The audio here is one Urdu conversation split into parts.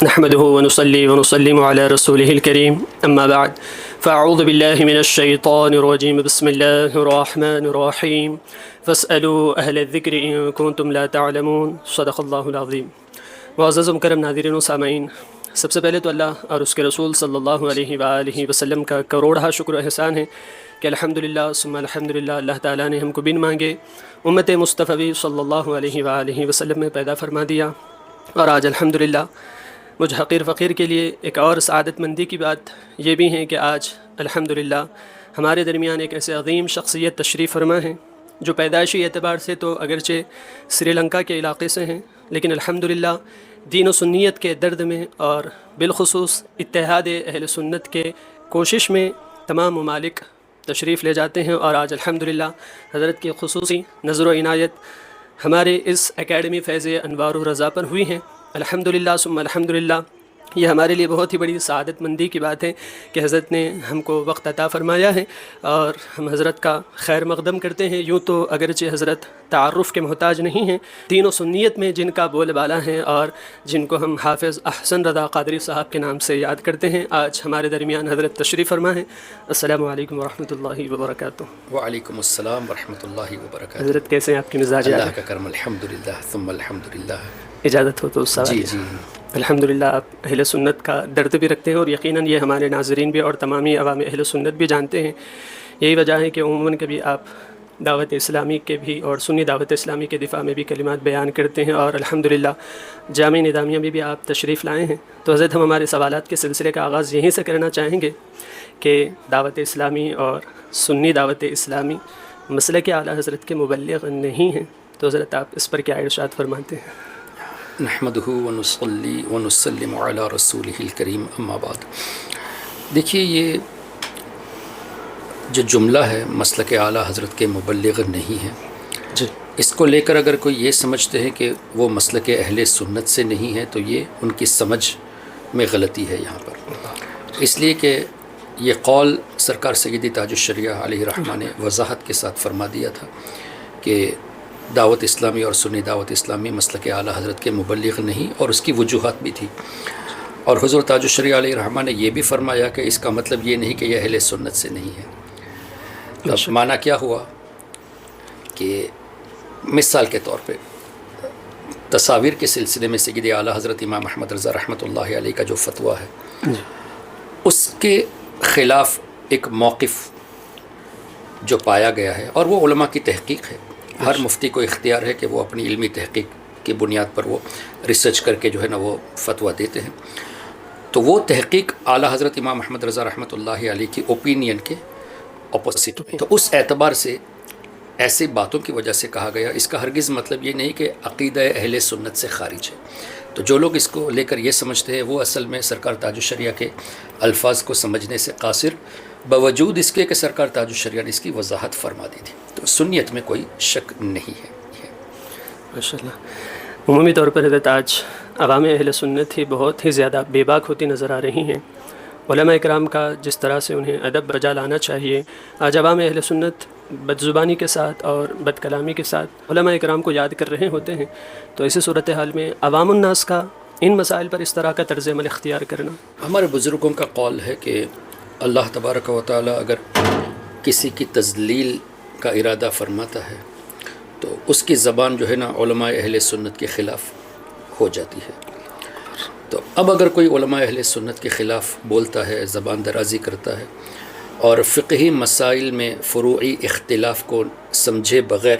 نحمده ونصلي ونسلم على رسوله الكريم اما بعد فاعوذ بالله من الشيطان الرجيم بسم الله الرحمن الرحيم فاسألوا اهل الذکر ان کنتم لا تعلمون صدق اللہ العظیم۔ معزز و مکرم ناظرین و سامعین، سب سے پہلے تو اللہ اور اس کے رسول صلی اللہ علیہ وآلہ وسلم کا کروڑہ شکر و احسان ہے کہ الحمدللہ ثم الحمدللہ اللہ تعالیٰ نے ہم کو بن مانگے امت مصطفی صلی اللہ علیہ وآلہ وسلم میں پیدا فرما دیا، اور آج الحمدللہ مجھ حقیر فقیر کے لیے ایک اور سعادت مندی کی بات یہ بھی ہے کہ آج الحمدللہ ہمارے درمیان ایک ایسے عظیم شخصیت تشریف فرما ہیں جو پیدائشی اعتبار سے تو اگرچہ سری لنکا کے علاقے سے ہیں، لیکن الحمدللہ دین و سنیت کے درد میں اور بالخصوص اتحاد اہل سنت کے کوشش میں تمام ممالک تشریف لے جاتے ہیں، اور آج الحمدللہ حضرت کی خصوصی نظر و عنایت ہمارے اس اکیڈمی فیض انوار و رضا پر ہوئی ہیں۔ الحمدللہ ثم الحمدللہ، یہ ہمارے لیے بہت ہی بڑی سعادت مندی کی بات ہے کہ حضرت نے ہم کو وقت عطا فرمایا ہے، اور ہم حضرت کا خیر مقدم کرتے ہیں۔ یوں تو اگرچہ حضرت تعارف کے محتاج نہیں ہیں، دین و سنیت میں جن کا بول بالا ہے اور جن کو ہم حافظ احسن رضا قادری صاحب کے نام سے یاد کرتے ہیں، آج ہمارے درمیان حضرت تشریف فرما ہیں۔ السلام علیکم ورحمۃ اللہ وبرکاتہ۔ وعلیکم السلام ورحمۃ اللہ وبرکاتہ۔ حضرت کیسے ہیں؟ آپ کی مزاج؟ اللہ کا کرم، الحمدللہ ثم الحمدللہ۔ اجازت ہو تو سوال؟ جی۔ الحمدللہ آپ اہل سنت کا درد بھی رکھتے ہیں، اور یقیناً یہ ہمارے ناظرین بھی اور تمامی عوام اہل سنت بھی جانتے ہیں۔ یہی وجہ ہے کہ عموماً کبھی آپ دعوت اسلامی کے بھی اور سنی دعوت اسلامی کے دفاع میں بھی کلمات بیان کرتے ہیں، اور الحمدللہ جامع نظامیہ میں بھی آپ تشریف لائے ہیں۔ تو حضرت ہم ہمارے سوالات کے سلسلے کا آغاز یہیں سے کرنا چاہیں گے کہ دعوت اسلامی اور سنی دعوت اسلامی مسلک اعلیٰ حضرت کے مبلغ نہیں ہیں، تو حضرت آپ اس پر کیا ارشاد فرماتے ہیں؟ نحمدہ ونصلی ونسلم علی رسولہ الکریم، اما بعد۔ دیکھیے، یہ جو جملہ ہے مسلک اعلیٰ حضرت کے مبلغ نہیں ہیں، جی، اس کو لے کر اگر کوئی یہ سمجھتے ہیں کہ وہ مسلک اہل سنت سے نہیں ہے، تو یہ ان کی سمجھ میں غلطی ہے یہاں پر، اس لیے کہ یہ قول سرکار سیدی تاج الشریعہ علیہ رحمہ نے وضاحت کے ساتھ فرما دیا تھا کہ دعوت اسلامی اور سنی دعوت اسلامی مسلک اعلیٰ حضرت کے مبلغ نہیں، اور اس کی وجوہات بھی تھی۔ اور حضور تاج الشریعہ علیہ رحمہ نے یہ بھی فرمایا کہ اس کا مطلب یہ نہیں کہ یہ اہل سنت سے نہیں ہے۔ اب معنی کیا ہوا کہ مثال کے طور پہ تصاویر کے سلسلے میں سید اعلیٰ حضرت امام احمد رضا رحمۃ اللہ علیہ کا جو فتویٰ ہے، اس کے خلاف ایک موقف جو پایا گیا ہے، اور وہ علماء کی تحقیق ہے، ہر مفتی کو اختیار ہے کہ وہ اپنی علمی تحقیق کی بنیاد پر وہ ریسرچ کر کے جو ہے نا وہ فتویٰ دیتے ہیں۔ تو وہ تحقیق اعلیٰ حضرت امام احمد رضا رحمۃ اللہ علیہ کی اوپینین کے اپوزٹ ہے، تو اس اعتبار سے ایسی باتوں کی وجہ سے کہا گیا۔ اس کا ہرگز مطلب یہ نہیں کہ عقیدہ اہل سنت سے خارج ہے۔ تو جو لوگ اس کو لے کر یہ سمجھتے ہیں، وہ اصل میں سرکار تاج الشریعہ کے الفاظ کو سمجھنے سے قاصر، باوجود اس کے کہ سرکار تاج الشریعہ نے اس کی وضاحت فرما دی تھی۔ تو سنیت میں کوئی شک نہیں ہے۔ ماشاء اللہ۔ عمومی طور پر حضرت آج عوام اہل سنت ہی بہت ہی زیادہ بے باک ہوتی نظر آ رہی ہیں۔ علماء اکرام کا جس طرح سے انہیں ادب بجا لانا چاہیے، آج عوام اہل سنت بد زبانی کے ساتھ اور بد کلامی کے ساتھ علماء اکرام کو یاد کر رہے ہوتے ہیں۔ تو اسی صورتحال میں عوام الناس کا ان مسائل پر اس طرح کا طرز عمل اختیار کرنا، ہمارے بزرگوں کا قول ہے کہ اللہ تبارک و تعالی اگر کسی کی تذلیل کا ارادہ فرماتا ہے تو اس کی زبان جو ہے نا علماء اہل سنت کے خلاف ہو جاتی ہے۔ تو اب اگر کوئی علماء اہل سنت کے خلاف بولتا ہے، زبان درازی کرتا ہے، اور فقہی مسائل میں فروعی اختلاف کو سمجھے بغیر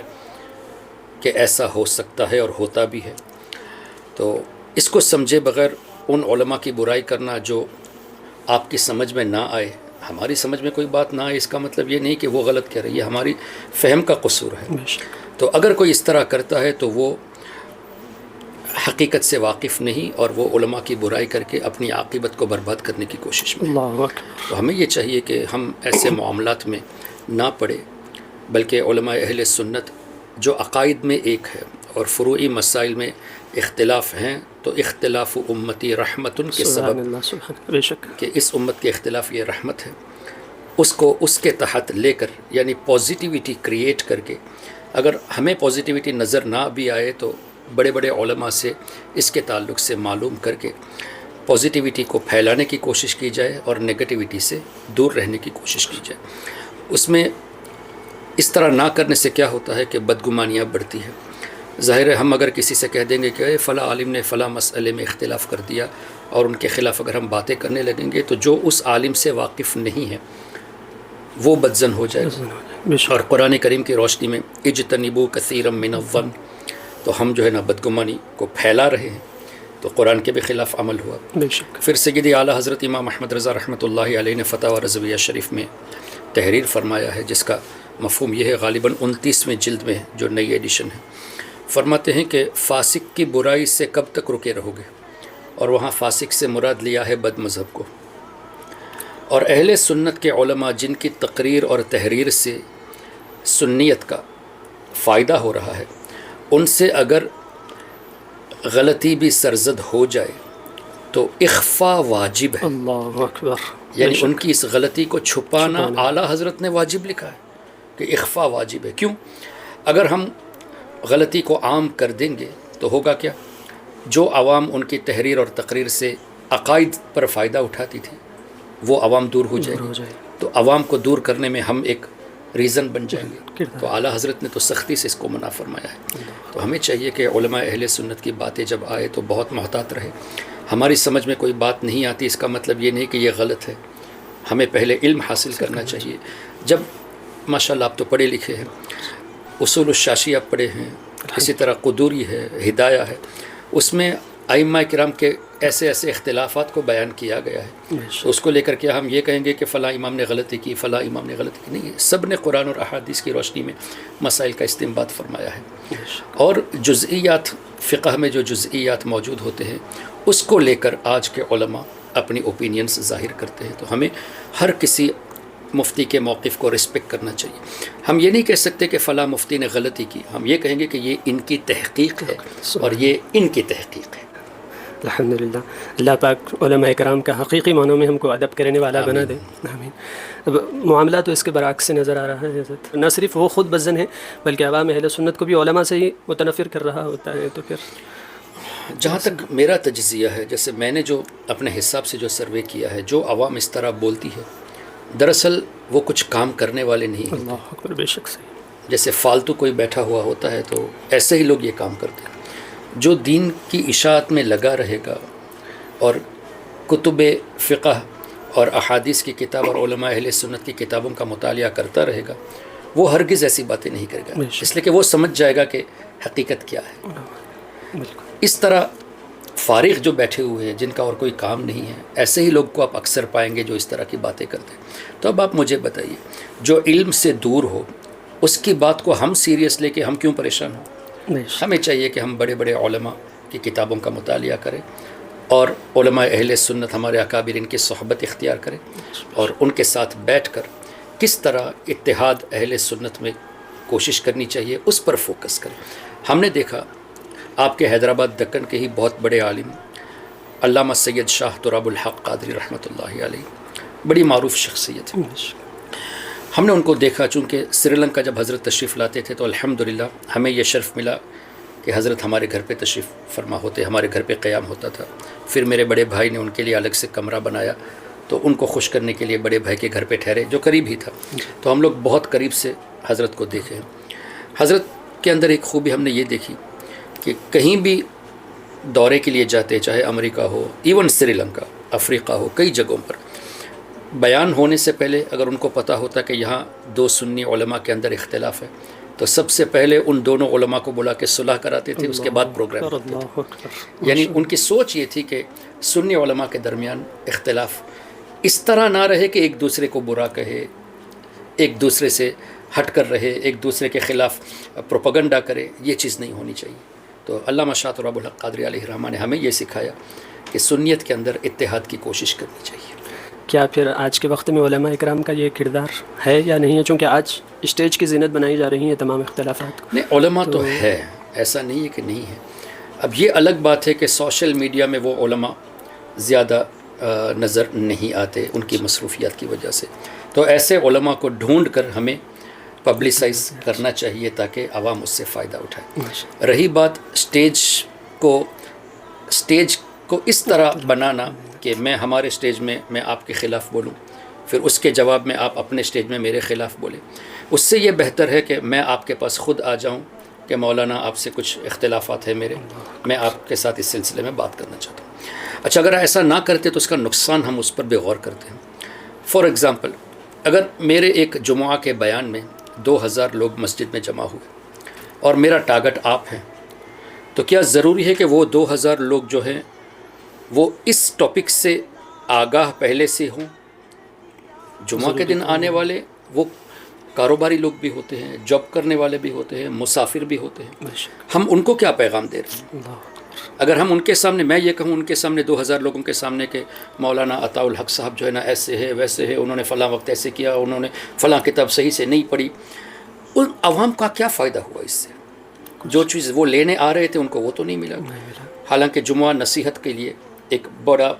کہ ایسا ہو سکتا ہے اور ہوتا بھی ہے، تو اس کو سمجھے بغیر ان علماء کی برائی کرنا جو آپ کی سمجھ میں نہ آئے، ہماری سمجھ میں کوئی بات نہ آئے، اس کا مطلب یہ نہیں کہ وہ غلط کہہ رہی ہے، یہ ہماری فہم کا قصور ہے۔ تو اگر کوئی اس طرح کرتا ہے تو وہ حقیقت سے واقف نہیں، اور وہ علماء کی برائی کر کے اپنی عاقبت کو برباد کرنے کی کوشش میں۔ اللہ اکبر۔ تو ہمیں یہ چاہیے کہ ہم ایسے معاملات میں نہ پڑے، بلکہ علماء اہل سنت جو عقائد میں ایک ہے اور فروعی مسائل میں اختلاف ہیں، تو اختلاف امتی رحمت کے سبب بے شک کہ اس امت کے اختلاف یہ رحمت ہے، اس کو اس کے تحت لے کر، یعنی پازیٹیوٹی کریٹ کر کے، اگر ہمیں پازیٹیوٹی نظر نہ بھی آئے تو بڑے بڑے علماء سے اس کے تعلق سے معلوم کر کے پازیٹیوٹی کو پھیلانے کی کوشش کی جائے اور نگیٹیوٹی سے دور رہنے کی کوشش کی جائے. اس میں اس طرح نہ کرنے سے کیا ہوتا ہے کہ بدگمانیاں بڑھتی ہیں. ظاہر ہے ہم اگر کسی سے کہہ دیں گے کہ فلاں عالم نے فلاں مسئلے میں اختلاف کر دیا اور ان کے خلاف اگر ہم باتیں کرنے لگیں گے تو جو اس عالم سے واقف نہیں ہے وہ بدظن ہو جائے گا. اور قرآن کریم کی روشنی میں اجتنبوا کثیرا من الظن، تو ہم جو ہے نا بدگمانی کو پھیلا رہے ہیں، تو قرآن کے بھی خلاف عمل ہوا. پھر سیدی اعلیٰ حضرت امام احمد رضا رحمۃ اللہ علیہ نے فتاوی رضویہ شریف میں تحریر فرمایا ہے، جس کا مفہوم یہ ہے، غالباً 29ویں جلد میں جو نئی ایڈیشن ہے. فرماتے ہیں کہ فاسق کی برائی سے کب تک رکے رہو گے، اور وہاں فاسق سے مراد لیا ہے بد مذہب کو. اور اہل سنت کے علماء جن کی تقریر اور تحریر سے سنیت کا فائدہ ہو رہا ہے، ان سے اگر غلطی بھی سرزد ہو جائے تو اخفا واجب ہے. اللہ اکبر. یعنی ان کی اس غلطی کو چھپانا اعلیٰ حضرت نے واجب لکھا ہے کہ اخفا واجب ہے. کیوں؟ اگر ہم غلطی کو عام کر دیں گے تو ہوگا کیا؟ جو عوام ان کی تحریر اور تقریر سے عقائد پر فائدہ اٹھاتی تھی وہ عوام دور ہو جائے گی، تو عوام کو دور کرنے میں ہم ایک ریزن بن جائیں گے. تو اعلیٰ حضرت نے تو سختی سے اس کو منع فرمایا ہے. تو ہمیں چاہیے کہ علماء اہل سنت کی باتیں جب آئے تو بہت محتاط رہے. ہماری سمجھ میں کوئی بات نہیں آتی اس کا مطلب یہ نہیں کہ یہ غلط ہے. ہمیں پہلے علم حاصل کرنا چاہیے. جب ماشاءاللہ آپ تو پڑھے لکھے ہیں، اصول الشاشی آپ پڑھے ہیں، اسی طرح قدوری ہے، ہدایہ ہے، اس میں ائمہ کرام کے ایسے ایسے اختلافات کو بیان کیا گیا ہے. تو اس کو لے کر کے ہم یہ کہیں گے کہ فلاں امام نے غلطی کی، فلاں امام نے غلطی کی، نہیں. سب نے قرآن اور احادیث کی روشنی میں مسائل کا استنباط فرمایا ہے. اور جزئیات، فقہ میں جو جزئیات موجود ہوتے ہیں اس کو لے کر آج کے علماء اپنی اوپینینز ظاہر کرتے ہیں. تو ہمیں ہر کسی مفتی کے موقف کو رسپیکٹ کرنا چاہیے. ہم یہ نہیں کہہ سکتے کہ فلاں مفتی نے غلطی کی، ہم یہ کہیں گے کہ یہ ان کی تحقیق ہے اور یہ ان کی تحقیق ہے. الحمدللہ. اللہ پاک علماء کرام کا حقیقی معنوں میں ہم کو ادب کرنے والا بنا دے. آمین. اب معاملہ تو اس کے برعکس سے نظر آ رہا ہے. نہ صرف وہ خود بدظن ہے بلکہ عوام اہل سنت کو بھی علماء سے ہی متنفر کر رہا ہوتا ہے. تو پھر جہاں تک میرا تجزیہ ہے، جیسے میں نے جو اپنے حساب سے جو سروے کیا ہے، جو عوام اس طرح بولتی ہے دراصل وہ کچھ کام کرنے والے نہیں ہوتے. اللہ اکبر. بے شک صحیح. جیسے فالتو کوئی بیٹھا ہوا ہوتا ہے تو ایسے ہی لوگ یہ کام کرتے ہیں. جو دین کی اشاعت میں لگا رہے گا اور کتب فقہ اور احادیث کی کتاب اور علماء اہل سنت کی کتابوں کا مطالعہ کرتا رہے گا، وہ ہرگز ایسی باتیں نہیں کرے گا، اس لیے کہ وہ سمجھ جائے گا کہ حقیقت کیا ہے. اس طرح فارغ جو بیٹھے ہوئے ہیں جن کا اور کوئی کام نہیں ہے، ایسے ہی لوگ کو آپ اکثر پائیں گے جو اس طرح کی باتیں کرتے ہیں. تو اب آپ مجھے بتائیے، جو علم سے دور ہو اس کی بات کو ہم سیریس لے کے ہم کیوں پریشان ہوں؟ ہمیں چاہیے کہ ہم بڑے بڑے علماء کی کتابوں کا مطالعہ کریں اور علماء اہل سنت ہمارے اکابرین کی صحبت اختیار کریں اور ان کے ساتھ بیٹھ کر کس طرح اتحاد اہل سنت میں کوشش کرنی چاہیے اس پر فوکس کریں. ہم نے دیکھا آپ کے حیدرآباد دکن کے ہی بہت بڑے عالم علامہ سید شاہ تراب الحق قادری رحمۃ اللہ علیہ، بڑی معروف شخصیت ہے. ہم نے ان کو دیکھا، چونکہ سری لنکا جب حضرت تشریف لاتے تھے تو الحمدللہ ہمیں یہ شرف ملا کہ حضرت ہمارے گھر پہ تشریف فرما ہوتے، ہمارے گھر پہ قیام ہوتا تھا. پھر میرے بڑے بھائی نے ان کے لیے الگ سے کمرہ بنایا تو ان کو خوش کرنے کے لیے بڑے بھائی کے گھر پہ ٹھہرے جو قریب ہی تھا. تو ہم لوگ بہت قریب سے حضرت کو دیکھے. حضرت کے اندر ایک خوبی ہم نے یہ دیکھی کہ کہیں بھی دورے کے لیے جاتے، چاہے امریکہ ہو، ایون سری لنکا، افریقہ ہو، کئی جگہوں پر بیان ہونے سے پہلے اگر ان کو پتہ ہوتا کہ یہاں دو سنی علماء کے اندر اختلاف ہے تو سب سے پہلے ان دونوں علماء کو بلا کے صلح کراتے تھے، اس کے بعد پروگرام کرتے تھے. یعنی ان کی سوچ یہ تھی کہ سنی علماء کے درمیان اختلاف اس طرح نہ رہے کہ ایک دوسرے کو برا کہے، ایک دوسرے سے ہٹ کر رہے، ایک دوسرے کے خلاف پروپیگنڈا کرے. یہ چیز نہیں ہونی چاہیے. تو علامہ شاہ تراب الحق قادری علیہ الرحمہ نے ہمیں یہ سکھایا کہ سنیت کے اندر اتحاد کی کوشش کرنی چاہیے. کیا پھر آج کے وقت میں علماء اکرام کا یہ کردار ہے یا نہیں ہے؟ چونکہ آج اسٹیج کی زینت بنائی جا رہی ہیں تمام اختلافات کو. نہیں، علماء تو ہے، ایسا نہیں ہے کہ نہیں ہے. اب یہ الگ بات ہے کہ سوشل میڈیا میں وہ علماء زیادہ نظر نہیں آتے ان کی مصروفیات کی وجہ سے. تو ایسے علماء کو ڈھونڈ کر ہمیں پبلسائز کرنا چاہیے تاکہ عوام اس سے فائدہ اٹھائے. رہی بات اسٹیج کو اس طرح بنانا کہ میں ہمارے اسٹیج میں میں آپ کے خلاف بولوں، پھر اس کے جواب میں آپ اپنے اسٹیج میں میرے خلاف بولیں، اس سے یہ بہتر ہے کہ میں آپ کے پاس خود آ جاؤں کہ مولانا آپ سے کچھ اختلافات ہیں میرے، میں آپ کے ساتھ اس سلسلے میں بات کرنا چاہتا ہوں۔ اچھا، اگر ایسا نہ کرتے تو اس کا نقصان ہم اس پر بھی غور کرتے ہیں۔ فار ایگزامپل، اگر میرے ایک جمعہ کے بیان میں 2000 لوگ مسجد میں جمع ہوئے اور میرا ٹارگٹ آپ ہیں، تو کیا ضروری ہے کہ وہ 2000 لوگ جو ہیں وہ اس ٹاپک سے آگاہ پہلے سے ہوں؟ جمعہ کے دن آنے والے وہ کاروباری لوگ بھی ہوتے ہیں، جاب کرنے والے بھی ہوتے ہیں، مسافر بھی ہوتے ہیں، ہم ان کو کیا پیغام دے رہے ہیں؟ اگر ہم ان کے سامنے، میں یہ کہوں ان کے سامنے 2000 لوگوں کے سامنے کہ مولانا عطاء الحق صاحب جو ہے نا ایسے ہے ویسے ہے، انہوں نے فلاں وقت ایسے کیا، انہوں نے فلاں کتاب صحیح سے نہیں پڑھی، ان عوام کا کیا فائدہ ہوا اس سے؟ جو چیز وہ لینے آ رہے تھے ان کو وہ تو نہیں ملا۔ حالانکہ جمعہ نصیحت کے لیے ایک بڑا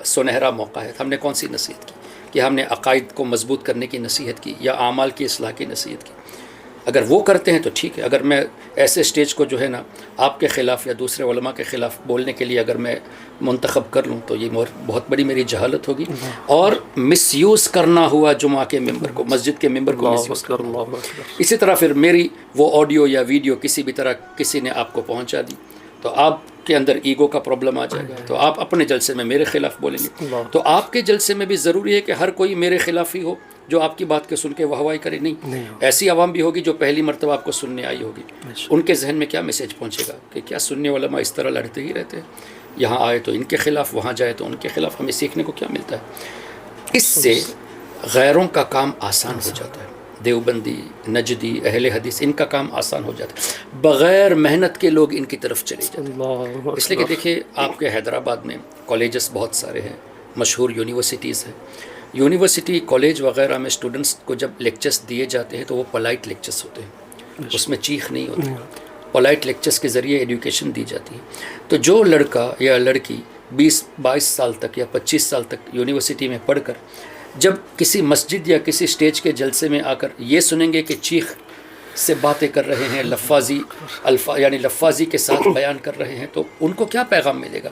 سنہرا موقع ہے۔ ہم نے کون سی نصیحت کی؟ کہ ہم نے عقائد کو مضبوط کرنے کی نصیحت کی یا اعمال کی اصلاح کی نصیحت کی۔ اگر وہ کرتے ہیں تو ٹھیک ہے، اگر میں ایسے اسٹیج کو جو ہے نا آپ کے خلاف یا دوسرے علماء کے خلاف بولنے کے لیے اگر میں منتخب کر لوں تو یہ بہت بڑی میری جہالت ہوگی، اور مس یوز کرنا ہوا جمعہ کے ممبر کو، مسجد کے ممبر کو مس یوز کرنا۔ اسی طرح پھر میری وہ آڈیو یا ویڈیو کسی بھی طرح کسی نے آپ کو پہنچا دی تو آپ کے اندر ایگو کا پرابلم آ جائے گا، تو آپ اپنے جلسے میں میرے خلاف بولیں گے۔ تو آپ کے جلسے میں بھی ضروری ہے کہ ہر کوئی میرے خلاف ہی ہو جو آپ کی بات کے سن کے واہ کرے، نہیں، ایسی عوام بھی ہوگی جو پہلی مرتبہ آپ کو سننے آئی ہوگی، ان کے ذہن میں کیا میسیج پہنچے گا کہ کیا سننے علماء اس طرح لڑتے ہی رہتے ہیں، یہاں آئے تو ان کے خلاف، وہاں جائے تو ان کے خلاف، ہمیں سیکھنے کو کیا ملتا ہے؟ اس سے غیروں کا کام آسان ہو جاتا ہے، دیوبندی، نجدی، اہل حدیث، ان کا کام آسان ہو جاتا ہے، بغیر محنت کے لوگ ان کی طرف چلے جاتے ہیں۔ اس لیے کہ دیکھیے آپ کے حیدرآباد میں کالجز بہت سارے ہیں، مشہور یونیورسٹیز ہیں، یونیورسٹی کالج وغیرہ میں اسٹوڈنٹس کو جب لیکچرز دیے جاتے ہیں تو وہ پولائٹ لیکچرز ہوتے ہیں، اس میں چیخ نہیں ہوتی، پولائٹ لیکچرز کے ذریعے ایڈوکیشن دی جاتی ہے۔ تو جو لڑکا یا لڑکی 20-22 سال تک یا 25 سال تک یونیورسٹی میں پڑھ کر جب کسی مسجد یا کسی اسٹیج کے جلسے میں آ کر یہ سنیں گے کہ چیخ سے باتیں کر رہے ہیں، یعنی لفاظی کے ساتھ بیان کر رہے ہیں، تو ان کو کیا پیغام ملے گا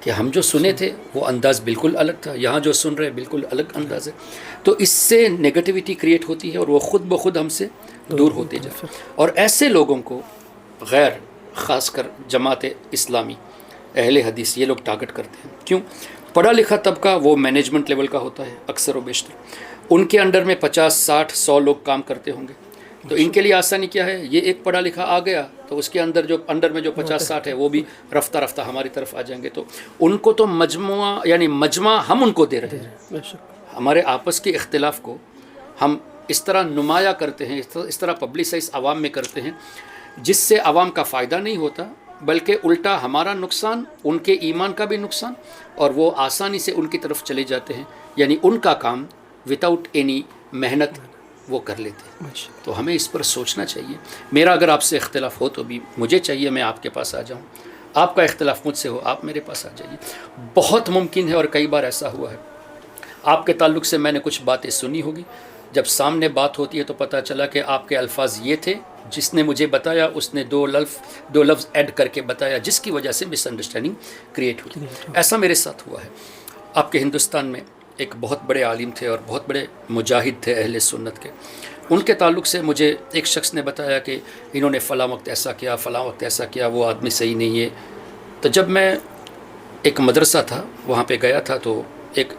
کہ ہم جو سنے تھے وہ انداز بالکل الگ تھا، یہاں جو سن رہے بالکل الگ انداز ہے۔ تو اس سے نیگیٹیوٹی کریٹ ہوتی ہے اور وہ خود بخود ہم سے دور ہوتے جاتے ہیں، اور ایسے لوگوں کو غیر، خاص کر جماعت اسلامی، اہل حدیث، یہ لوگ ٹارگٹ کرتے ہیں۔ کیوں؟ پڑھا لکھا طبقہ وہ مینجمنٹ لیول کا ہوتا ہے اکثر و بیشتر، ان کے انڈر میں 50, 60, 100 لوگ کام کرتے ہوں گے، تو ان کے لیے آسانی کیا ہے؟ یہ ایک پڑھا لکھا آ گیا تو اس کے انڈر میں جو 50-60 ہے وہ بھی رفتہ رفتہ ہماری طرف آ جائیں گے، تو ان کو تو مجمع ہم ان کو دے رہے ہیں۔ ہمارے آپس کے اختلاف کو ہم اس طرح نمایاں کرتے ہیں، اس طرح پبلسائز عوام میں کرتے ہیں، جس سے عوام کا فائدہ نہیں ہوتا بلکہ الٹا ہمارا نقصان، ان کے ایمان کا بھی نقصان، اور وہ آسانی سے ان کی طرف چلے جاتے ہیں، یعنی ان کا کام وداؤٹ اینی محنت وہ کر لیتے ہیں۔ تو ہمیں اس پر سوچنا چاہیے۔ میرا اگر آپ سے اختلاف ہو تو بھی مجھے چاہیے میں آپ کے پاس آ جاؤں، آپ کا اختلاف مجھ سے ہو آپ میرے پاس آ جائیے۔ بہت ممکن ہے اور کئی بار ایسا ہوا ہے، آپ کے تعلق سے میں نے کچھ باتیں سنی ہوگی، جب سامنے بات ہوتی ہے تو پتہ چلا کہ آپ کے الفاظ یہ تھے، جس نے مجھے بتایا اس نے دو لفظ ایڈ کر کے بتایا، جس کی وجہ سے مس انڈرسٹینڈنگ کریٹ ہوئی۔ ایسا میرے ساتھ ہوا ہے۔ آپ کے ہندوستان میں ایک بہت بڑے عالم تھے اور بہت بڑے مجاہد تھے اہل سنت کے، ان کے تعلق سے مجھے ایک شخص نے بتایا کہ انہوں نے فلاں وقت ایسا کیا، فلاں وقت ایسا کیا، وہ آدمی صحیح نہیں ہے۔ تو جب میں ایک مدرسہ تھا وہاں پہ گیا تھا تو ایک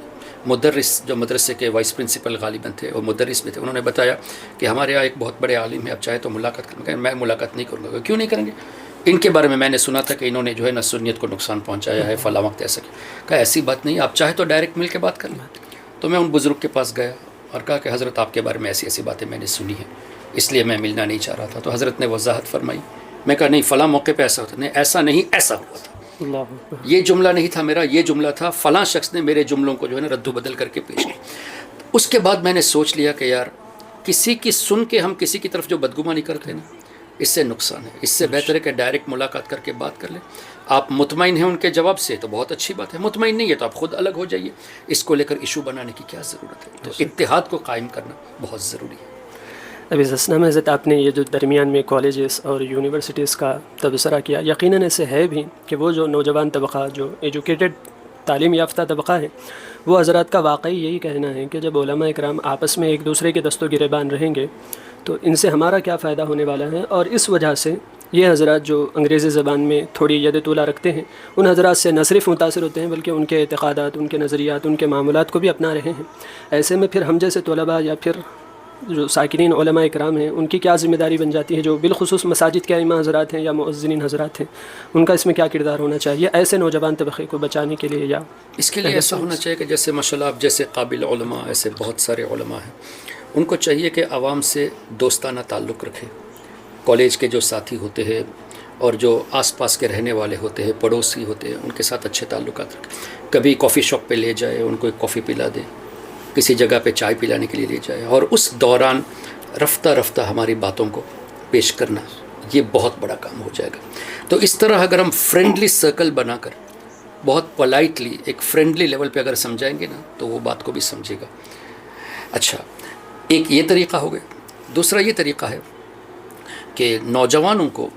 مدرس جو مدرسے کے وائس پرنسپل غالباً تھے اور مدرس بھی تھے، انہوں نے بتایا کہ ہمارے یہاں ایک بہت بڑے عالم ہے، اب چاہے تو ملاقات کریں۔ میں ملاقات نہیں کروں گا۔ کیوں نہیں کریں گے؟ ان کے بارے میں نے سنا تھا کہ انہوں نے جو ہے نا سنیت کو نقصان پہنچایا ہے، فلاں وقت ایسا کہا ایسی بات نہیں، آپ چاہے تو ڈائریکٹ مل کے بات کر لیں۔ تو میں ان بزرگ کے پاس گیا اور کہا کہ حضرت آپ کے بارے میں ایسی باتیں میں نے سنی ہیں، اس لیے میں ملنا نہیں چاہ رہا تھا۔ تو حضرت نے وضاحت فرمائی۔ میں کہا نہیں فلاں موقع پہ ایسا ہوتا، نہیں ایسا نہیں، ایسا ہوا تھا، یہ جملہ نہیں تھا میرا، یہ جملہ تھا، فلاں شخص نے میرے جملوں کو جو ہے نا رد و بدل کر کے پیش کیا۔ اس کے بعد میں نے سوچ لیا کہ یار کسی کی سن کے ہم کسی کی طرف جو بدگمانی کرتے ہیں نا، اس سے نقصان ہے، اس سے بہتر ہے کہ ڈائریکٹ ملاقات کر کے بات کر لیں۔ آپ مطمئن ہیں ان کے جواب سے تو بہت اچھی بات ہے، مطمئن نہیں ہے تو آپ خود الگ ہو جائیے، اس کو لے کر ایشو بنانے کی کیا ضرورت ہے؟ تو اتحاد کو قائم کرنا بہت ضروری ہے۔ ابھی اسلام حضرت آپ نے یہ جو درمیان میں کالجز اور یونیورسٹیز کا تبصرہ کیا، یقیناً ایسے ہے بھی کہ وہ جو نوجوان طبقہ، جو ایجوکیٹڈ تعلیم یافتہ طبقہ ہے، وہ حضرات کا واقعی یہی کہنا ہے کہ جب علماء اکرام آپس میں ایک دوسرے کے دست و گریبان رہیں گے تو ان سے ہمارا کیا فائدہ ہونے والا ہے. اور اس وجہ سے یہ حضرات جو انگریزی زبان میں تھوڑی ید طولہ رکھتے ہیں، ان حضرات سے نہ صرف متاثر ہوتے ہیں بلکہ ان کے اعتقادات، ان کے نظریات، ان کے معاملات کو بھی اپنا رہے ہیں. ایسے میں پھر ہم جیسے طلباء یا پھر جو ساکنین علماء اکرام ہیں، ان کی کیا ذمہ داری بن جاتی ہے، جو بالخصوص مساجد کے ائمہ حضرات ہیں یا مؤذنین حضرات ہیں، ان کا اس میں کیا کردار ہونا چاہیے ایسے نوجوان طبقے کو بچانے کے لیے؟ یا اس کے لیے ایسا ہونا چاہیے کہ جیسے ماشاءاللہ آپ جیسے قابل علماء، ایسے بہت سارے علماء ہیں، ان کو چاہیے کہ عوام سے دوستانہ تعلق رکھیں. کالج کے جو ساتھی ہوتے ہیں اور جو آس پاس کے رہنے والے ہوتے ہیں، پڑوسی ہوتے ہیں، ان کے ساتھ اچھے تعلقات رکھیں. کبھی کافی شاپ پہ لے جائے، ان کو ایک کافی پلا دیں، کسی جگہ پہ چائے پلانے کے لیے لے جائے، اور اس دوران رفتہ رفتہ ہماری باتوں کو پیش کرنا، یہ بہت بڑا کام ہو جائے گا. تو اس طرح اگر ہم فرینڈلی سرکل بنا کر بہت پولائٹلی ایک فرینڈلی لیول پہ اگر سمجھائیں گے نا، تو وہ بات کو بھی سمجھے گا. اچھا، ایک یہ طریقہ ہو گیا. دوسرا یہ طریقہ ہے کہ نوجوانوں کو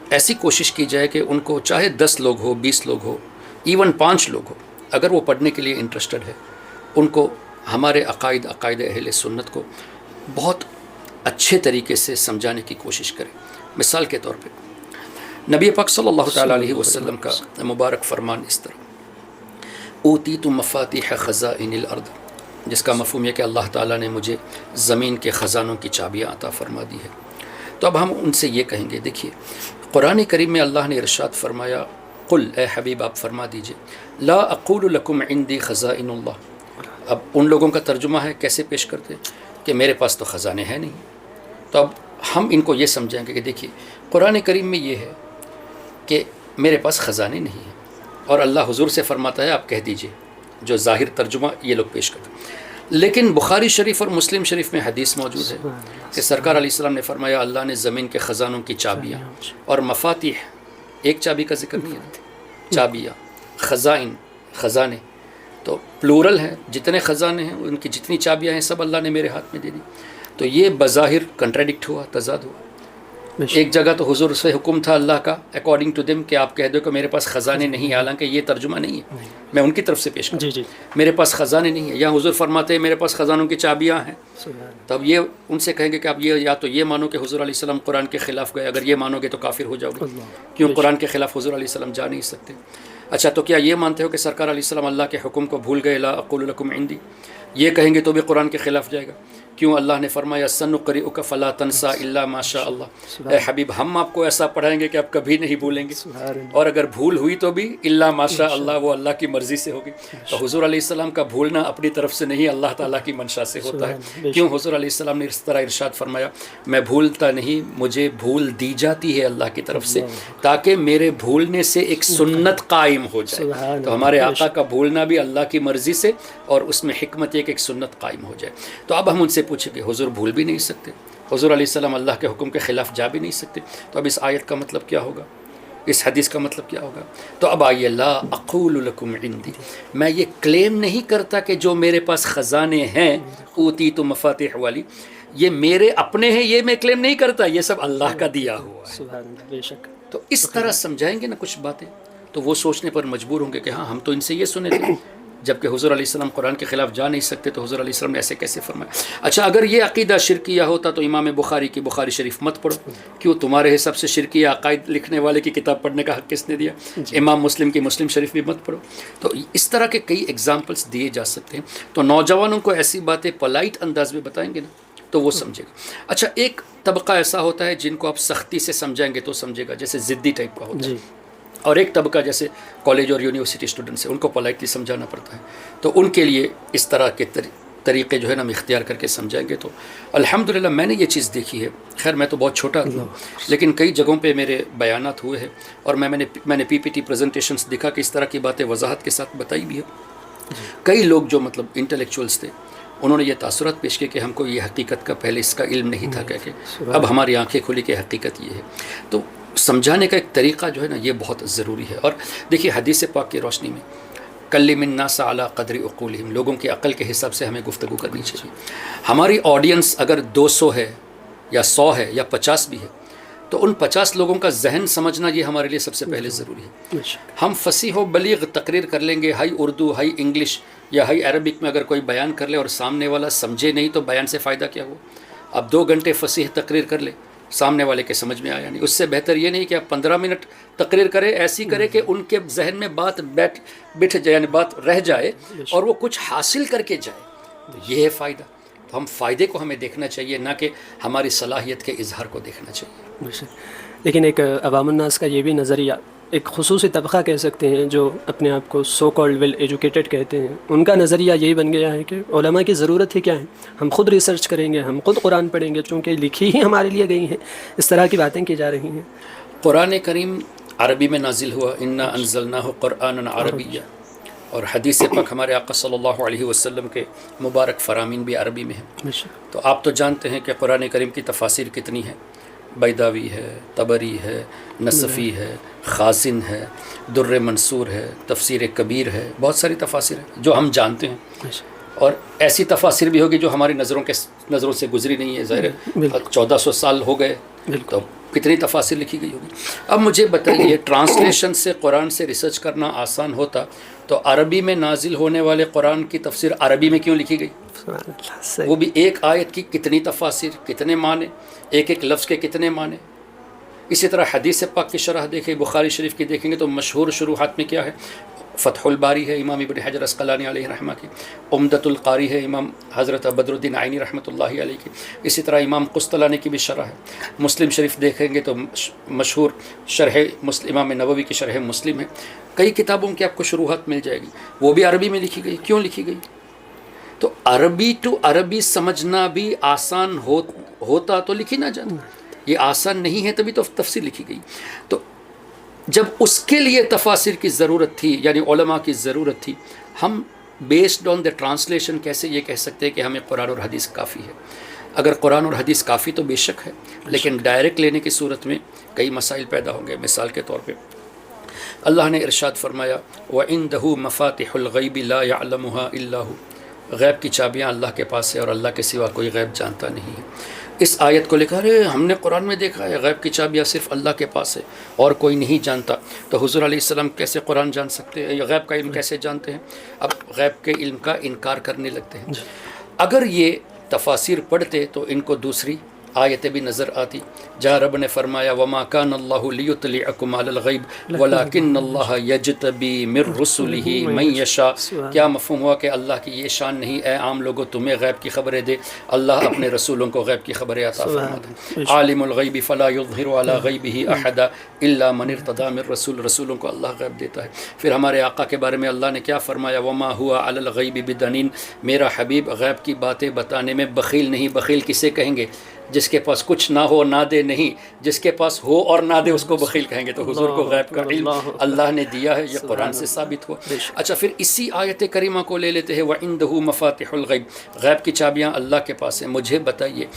ایسی کوشش کی جائے کہ ان کو چاہے 10 لوگ ہو، 20 لوگ ہو، ایون 5 لوگ ہو، اگر وہ پڑھنے کے لیے انٹرسٹڈ ہے، ان کو ہمارے عقائد اہل سنت کو بہت اچھے طریقے سے سمجھانے کی کوشش کریں. مثال کے طور پہ نبی پاک صلی اللہ تعالیٰ علیہ وسلم کا مبارک فرمان اس طرح، اوتیت مفاتیح خزائن الارض، جس کا مفہوم یہ کہ اللہ تعالیٰ نے مجھے زمین کے خزانوں کی چابیاں عطا فرما دی ہے. تو اب ہم ان سے یہ کہیں گے، دیکھیے قرآن کریم میں اللہ نے ارشاد فرمایا، قل، اے حبیب آپ فرما دیجئے، لا اقول لکم عندی خزائن اللہ. اب ان لوگوں کا ترجمہ ہے، کیسے پیش کرتے کہ میرے پاس تو خزانے ہیں نہیں. تو اب ہم ان کو یہ سمجھائیں گے کہ دیکھیے قرآن کریم میں یہ ہے کہ میرے پاس خزانے نہیں ہیں، اور اللہ حضور سے فرماتا ہے آپ کہہ دیجئے، جو ظاہر ترجمہ یہ لوگ پیش کرتے ہیں. لیکن بخاری شریف اور مسلم شریف میں حدیث موجود ہے کہ سرکار علیہ السلام نے فرمایا، اللہ نے زمین کے خزانوں کی چابیاں، اور مفاتیح ایک چابی کا ذکر نہیں ہے، چابیاں، خزائن، خزانے تو پلورل ہیں، جتنے خزانے ہیں ان کی جتنی چابیاں ہیں سب اللہ نے میرے ہاتھ میں دے دی. تو یہ بظاہر کنٹراڈکٹ ہوا، تضاد ہوا. ایک جگہ تو حضور سے حکم تھا اللہ کا اکارڈنگ ٹو دم کہ آپ کہہ دو کہ میرے پاس خزانے نہیں، حالانکہ یہ ترجمہ نہیں ہے، میں ان کی طرف سے پیش کروں. میرے پاس خزانے نہیں ہیں، یا حضور فرماتے ہیں میرے پاس خزانوں کی چابیاں ہیں. تب یہ ان سے کہیں گے کہ آپ یہ یا تو یہ مانو کہ حضور علیہ السلام قرآن کے خلاف گئے، اگر یہ مانو گے تو کافر ہو جاؤ گے، کیوں قرآن کے خلاف حضور علیہ السلام جا نہیں سکتے. اچھا، تو کیا یہ مانتے ہو کہ سرکار علیہ السلام اللہ کے حکم کو بھول گئے، لا اقول لکم عندی، یہ کہیں گے تو بھی قرآن کے خلاف جائے گا، کیوں اللہ نے فرمایا سنقرئک فلا تنسى الا ما شاء اللہ. اے حبیب ہم آپ کو ایسا پڑھائیں گے کہ آپ کبھی نہیں بھولیں گے، اور اگر بھول ہوئی تو بھی الا ما شاء اللہ، وہ اللہ کی مرضی سے ہوگی. تو حضور علیہ السلام کا بھولنا اپنی طرف سے نہیں، اللہ تعالیٰ کی منشا سے ہوتا ہے. کیوں حضور علیہ السلام نے اس طرح ارشاد فرمایا، میں بھولتا نہیں، مجھے بھول دی جاتی ہے اللہ کی طرف سے، تاکہ میرے بھولنے سے ایک سنت قائم ہو جائے. تو ہمارے آقا کا بھولنا بھی اللہ کی مرضی سے، اور اس میں حکمت ایک سنت قائم ہو جائے. تو اب ہم ان سے پوچھیں کہ حضور بھول بھی نہیں سکتے، حضور علیہ السلام اللہ کے حکم کے خلاف جا بھی نہیں سکتے، تو اب اس آیت کا مطلب کیا ہوگا، اس حدیث کا مطلب کیا ہوگا؟ تو اب آئیے، لا اقول لکم عندی، میں یہ کلیم نہیں کرتا کہ جو میرے پاس خزانے ہیں اوتیت مفاتیح والی، یہ میرے اپنے ہیں، یہ میں کلیم نہیں کرتا، یہ سب اللہ کا دیا ہوا ہے. بے شک. تو اس طرح سمجھائیں گے نا کچھ باتیں، تو وہ سوچنے پر مجبور ہوں گے کہ ہاں ہم تو ان سے یہ سنے تھے، جبکہ حضور علیہ السلام قرآن کے خلاف جا نہیں سکتے، تو حضور علیہ السلام نے ایسے کیسے فرمایا؟ اچھا، اگر یہ عقیدہ شرکیہ ہوتا تو امام بخاری کی بخاری شریف مت پڑھو، کیوں تمہارے حساب سے شرکیہ عقائد لکھنے والے کی کتاب پڑھنے کا حق کس نے دیا؟ امام مسلم کی مسلم شریف بھی مت پڑھو. تو اس طرح کے کئی ایگزامپلس دیے جا سکتے ہیں. تو نوجوانوں کو ایسی باتیں پولائٹ انداز میں بتائیں گے نا تو وہ سمجھے گا. اچھا، ایک طبقہ ایسا ہوتا ہے جن کو آپ سختی سے سمجھائیں گے تو سمجھے گا، جیسے ضدی ٹائپ کا ہوتا ہے، اور ایک طبقہ جیسے کالج اور یونیورسٹی اسٹوڈنٹس ہیں، ان کو پولائٹلی سمجھانا پڑتا ہے. تو ان کے لیے اس طرح کے طریقے جو ہے نا ہم اختیار کر کے سمجھائیں گے. تو الحمدللہ میں نے یہ چیز دیکھی ہے، خیر میں تو بہت چھوٹا ہوں، لیکن کئی جگہوں پہ میرے بیانات ہوئے ہیں، اور میں نے پی پی ٹی پریزنٹیشنز دکھا کہ اس طرح کی باتیں وضاحت کے ساتھ بتائی بھی ہے. کئی لوگ جو مطلب انٹلیکچوئلس تھے، انہوں نے یہ تاثرات پیش کیے کہ ہم کو یہ حقیقت کا پہلے اس کا علم نہیں تھا، کہہ کے اب ہماری آنکھیں کھلی کہ حقیقت یہ ہے. تو سمجھانے کا ایک طریقہ جو ہے نا یہ بہت ضروری ہے. اور دیکھیے حدیث پاک کی روشنی میں کلم الناس علی قدر عقولہم، لوگوں کی عقل کے حساب سے ہمیں گفتگو کرنی چاہیے. ہماری آڈینس اگر 200 ہے یا 100 ہے یا 50 بھی ہے تو ان 50 لوگوں کا ذہن سمجھنا یہ ہمارے لیے سب سے پہلے ضروری ہے. ہم فصیح و بلیغ تقریر کر لیں گے، ہائی اردو، ہائی انگلش یا ہائی عربک میں اگر کوئی بیان کر لے اور سامنے والا سمجھے نہیں تو بیان سے فائدہ کیا ہوا؟ اب 2 گھنٹے فصیح تقریر کر لے، سامنے والے کے سمجھ میں آیا نہیں. اس سے بہتر یہ نہیں کہ آپ 15 منٹ تقریر کرے، ایسی کرے کہ ان کے ذہن میں بات بٹھ جائے، یعنی بات رہ جائے اور وہ کچھ حاصل کر کے جائے. تو یہ ہے فائدہ. تو ہم فائدے کو ہمیں دیکھنا چاہیے، نہ کہ ہماری صلاحیت کے اظہار کو دیکھنا چاہیے. لیکن ایک عوام الناس کا یہ بھی نظریہ، ایک خصوصی طبقہ کہہ سکتے ہیں جو اپنے آپ کو سو کالڈ ویل ایجوکیٹڈ کہتے ہیں، ان کا نظریہ یہی بن گیا ہے کہ علماء کی ضرورت ہی کیا ہے، ہم خود ریسرچ کریں گے، ہم خود قرآن پڑھیں گے، چونکہ لکھی ہی ہمارے لیے گئی ہیں. اس طرح کی باتیں کی جا رہی ہیں. قرآن کریم عربی میں نازل ہوا، انا انزلناہ قرآنا عربیا، اور حدیث پاک ہمارے آقا صلی اللہ علیہ وسلم کے مبارک فرامین بھی عربی میں ہیں. تو آپ تو جانتے ہیں کہ قرآن کریم کی تفاسیر کتنی ہیں. بیداوی ہے، طبری ہے، نصفی ہے، خازن ہے، در منصور ہے، تفسیر کبیر ہے، بہت ساری تفاسیر ہیں جو ہم جانتے ہیں. اور ایسی تفاسیر بھی ہوگی جو ہماری نظروں سے گزری نہیں ہے. ظاہر ہے 1400 سال ہو گئے تو کتنی تفاسیر لکھی گئی ہوگی. اب مجھے بتائیے، ٹرانسلیشن سے قرآن سے ریسرچ کرنا آسان ہوتا تو عربی میں نازل ہونے والے قرآن کی تفسیر عربی میں کیوں لکھی گئی؟ وہ بھی ایک آیت کی کتنی تفاسیر، کتنے معنی، ایک ایک لفظ کے کتنے معنی. اسی طرح حدیث پاک کی شرح دیکھیں، بخاری شریف کی دیکھیں گے تو مشہور شروحات میں کیا ہے؟ فتح الباری ہے امام ابن حجر عسقلانی علیہ رحمہ کی، عمدۃ القاری ہے امام حضرت بدر الدین عینی رحمۃ اللہ علیہ کی، اسی طرح امام قسطلانی کی بھی شرح ہے. مسلم شریف دیکھیں گے تو مشہور شرح مسلم امام نووی کی شرح مسلم ہے. کئی کتابوں کی آپ کو شروحات مل جائے گی، وہ بھی عربی میں لکھی گئی. کیوں لکھی گئی؟ تو عربی ٹو عربی سمجھنا بھی آسان ہوتا تو لکھی نہ جاتا. یہ آسان نہیں ہے تبھی تو تفسیر لکھی گئی. تو جب اس کے لیے تفاسیر کی ضرورت تھی، یعنی علماء کی ضرورت تھی، ہم بیسڈ آن دا ٹرانسلیشن کیسے یہ کہہ سکتے ہیں کہ ہمیں قرآن اور حدیث کافی ہے؟ اگر قرآن اور حدیث کافی تو بے شک ہے، لیکن ڈائریکٹ لینے کی صورت میں کئی مسائل پیدا ہوں گے. مثال کے طور پہ اللہ نے ارشاد فرمایا وَعِندَهُ مَفَاتِحُ الْغَيْبِ لَا يَعْلَمُهَا إِلَّا هُ، غیب کی چابیاں اللہ کے پاس ہے اور اللہ کے سوا کوئی غیب جانتا نہیں ہے. اس آیت کو لے کر ہم نے قرآن میں دیکھا ہے غیب کی چابیاں صرف اللہ کے پاس ہے اور کوئی نہیں جانتا. تو حضور علیہ السلام کیسے قرآن جان سکتے ہیں، یا غیب کا علم کیسے جانتے ہیں؟ اب غیب کے علم کا انکار کرنے لگتے ہیں. اگر یہ تفاسیر پڑھتے تو ان کو دوسری آیتیں بھی نظر آتی جہاں رب نے فرمایا وما کان اللہ لیطلعکم علی الغیب ولکن اللہ یجتبی من رسلہ من یشاء. کیا مفہوم ہوا کہ اللہ کی یہ شان نہیں اے عام لوگوں تمہیں غیب کی خبریں دے، اللہ اپنے رسولوں کو غیب کی خبریں عطا فرماتا ہے. عالم الغیب فلا یظہر علی غیبہ احدا الا من ارتضی من رسول، رسولوں کو اللہ غیب دیتا ہے. پھر ہمارے آقا کے بارے میں اللہ نے کیا فرمایا وما هو علی الغیب بدنین، میرا حبیب غیب کی باتیں بتانے میں بخیل نہیں. بخیل کسے کہیں گے؟ جس کے پاس کچھ نہ ہو نہ دے نہیں، جس کے پاس ہو اور نہ دے اس کو بخیل کہیں گے. تو حضور کو غیب کا علم اللہ نے دیا ہے، یہ قرآن سے ثابت ہوا. اچھا پھر اسی آیت کریمہ کو لے لیتے ہیں وَعِندَهُ مَفَاتِحُ الْغَيْبِ، غیب کی چابیاں اللہ کے پاس ہیں. مجھے بتائیے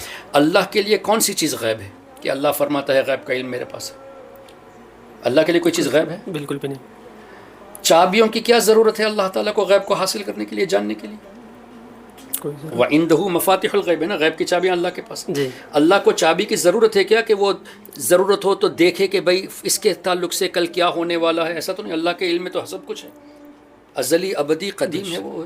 اللہ کے لیے کون سی چیز غیب ہے کہ اللہ فرماتا ہے غیب کا علم میرے پاس ہے؟ اللہ کے لیے کوئی چیز غیب ہے؟ بالکل بھی نہیں. چابیوں کی کیا ضرورت ہے اللہ تعالیٰ کو غیب کو حاصل کرنے کے لیے، جاننے کے لیے؟ وَعِندَهُ مَفَاتِحُ الْغَيْبِ ہے نا، غیب کی چابیاں اللہ کے پاس. اللہ کو چابی کی ضرورت ہے کیا کہ وہ ضرورت ہو تو دیکھے کہ بھائی اس کے تعلق سے کل کیا ہونے والا ہے؟ ایسا تو نہیں. اللہ کے علم میں تو سب کچھ ہے، ازلی ابدی قدیم ہے وہ،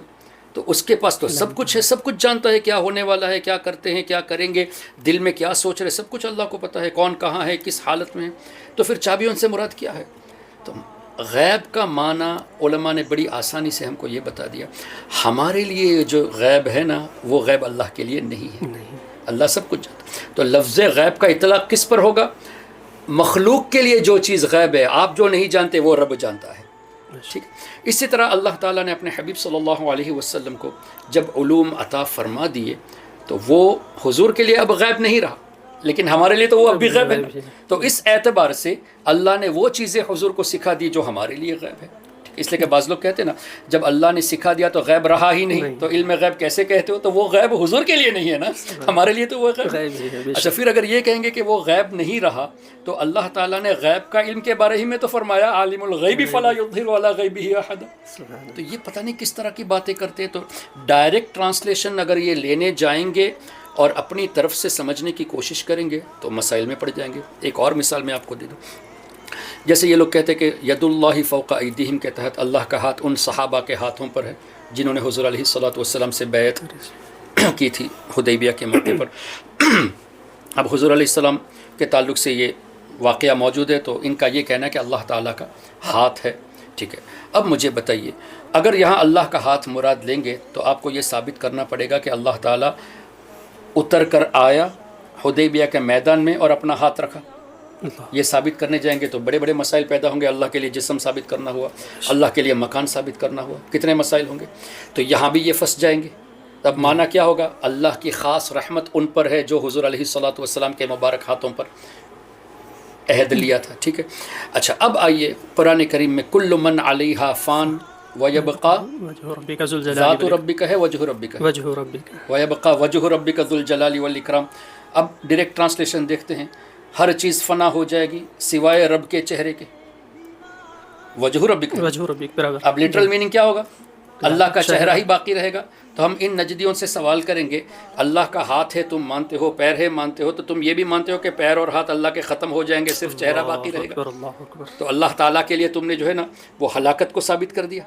تو اس کے پاس تو سب کچھ ہے، سب کچھ جانتا ہے کیا ہونے والا ہے، کیا کرتے ہیں، کیا کریں گے، دل میں کیا سوچ رہے، سب کچھ اللہ کو پتہ ہے، کون کہاں ہے، کس حالت میں ہے. تو پھر چابیوں سے مراد کیا ہے؟ تو غیب کا معنی علماء نے بڑی آسانی سے ہم کو یہ بتا دیا. ہمارے لیے جو غیب ہے نا وہ غیب اللہ کے لیے نہیں ہے. اللہ سب کچھ جانتا. تو لفظ غیب کا اطلاق کس پر ہوگا؟ مخلوق کے لیے جو چیز غیب ہے، آپ جو نہیں جانتے وہ رب جانتا ہے. ٹھیک. اسی طرح اللہ تعالیٰ نے اپنے حبیب صلی اللہ علیہ وسلم کو جب علوم عطا فرما دیے تو وہ حضور کے لیے اب غیب نہیں رہا، لیکن ہمارے لیے تو وہ اب بھی غیب ہے. تو اس اعتبار سے اللہ نے وہ چیزیں حضور کو سکھا دی جو ہمارے لیے غیب ہے. اس لیے کہ بعض لوگ کہتے ہیں نا جب اللہ نے سکھا دیا تو غیب رہا ہی نہیں، تو علم غیب کیسے کہتے ہو؟ تو وہ غیب حضور کے لیے نہیں ہے نا، ہمارے لیے تو وہ غیب ہے۔ اچھا پھر اگر یہ کہیں گے کہ وہ غیب نہیں رہا تو اللہ تعالیٰ نے غیب کا علم کے بارے ہی میں تو فرمایا عالم الغیب فلا یظہر علی غیبہ احد۔ تو یہ پتہ نہیں کس طرح کی باتیں کرتے ہیں۔ تو ڈائریکٹ ٹرانسلیشن اگر یہ لینے جائیں گے اور اپنی طرف سے سمجھنے کی کوشش کریں گے تو مسائل میں پڑ جائیں گے۔ ایک اور مثال میں آپ کو دے دوں، جیسے یہ لوگ کہتے ہیں کہ ید اللہ فوق ایدیہم کے تحت اللہ کا ہاتھ ان صحابہ کے ہاتھوں پر ہے جنہوں نے حضور علیہ الصلوۃ والسلام سے بیعت کی تھی حدیبیہ کے موقع پر۔ اب حضور علیہ السلام کے تعلق سے یہ واقعہ موجود ہے تو ان کا یہ کہنا ہے کہ اللہ تعالیٰ کا ہاتھ ہے، ٹھیک ہے۔ اب مجھے بتائیے اگر یہاں اللہ کا ہاتھ مراد لیں گے تو آپ کو یہ ثابت کرنا پڑے گا کہ اللہ تعالیٰ اتر کر آیا حدیبیہ کے میدان میں اور اپنا ہاتھ رکھا۔ یہ ثابت کرنے جائیں گے تو بڑے بڑے مسائل پیدا ہوں گے۔ اللہ کے لیے جسم ثابت کرنا ہوا، اللہ کے لیے مکان ثابت کرنا ہوا، کتنے مسائل ہوں گے۔ تو یہاں بھی یہ پھنس جائیں گے۔ تب معنی کیا ہوگا؟ اللہ کی خاص رحمت ان پر ہے جو حضور علیہ الصلوۃ والسلام کے مبارک ہاتھوں پر عہد لیا تھا، ٹھیک ہے۔ اچھا اب آئیے قرآن کریم میں کل من علیہا فان ویبقا ذات ربک ہے وجہ ربک ویبقا وجہ ربک ذو الجلال والاکرام۔ اب ڈائریکٹ ٹرانسلیشن دیکھتے ہیں، ہر چیز فنا ہو جائے گی سوائے رب کے چہرے کے، وجہ ربک۔ اب لٹرل میننگ کیا ہوگا؟ اللہ کا چہرہ ہی باقی رہے گا۔ تو ہم ان نجدیوں سے سوال کریں گے اللہ کا ہاتھ ہے تم مانتے ہو، پیر ہے مانتے ہو، تو تم یہ بھی مانتے ہو کہ پیر اور ہاتھ اللہ کے ختم ہو جائیں گے، صرف چہرہ باقی رہے گا؟ تو اللہ تعالیٰ کے لیے تم نے جو ہے نا وہ ہلاکت کو ثابت کر دیا،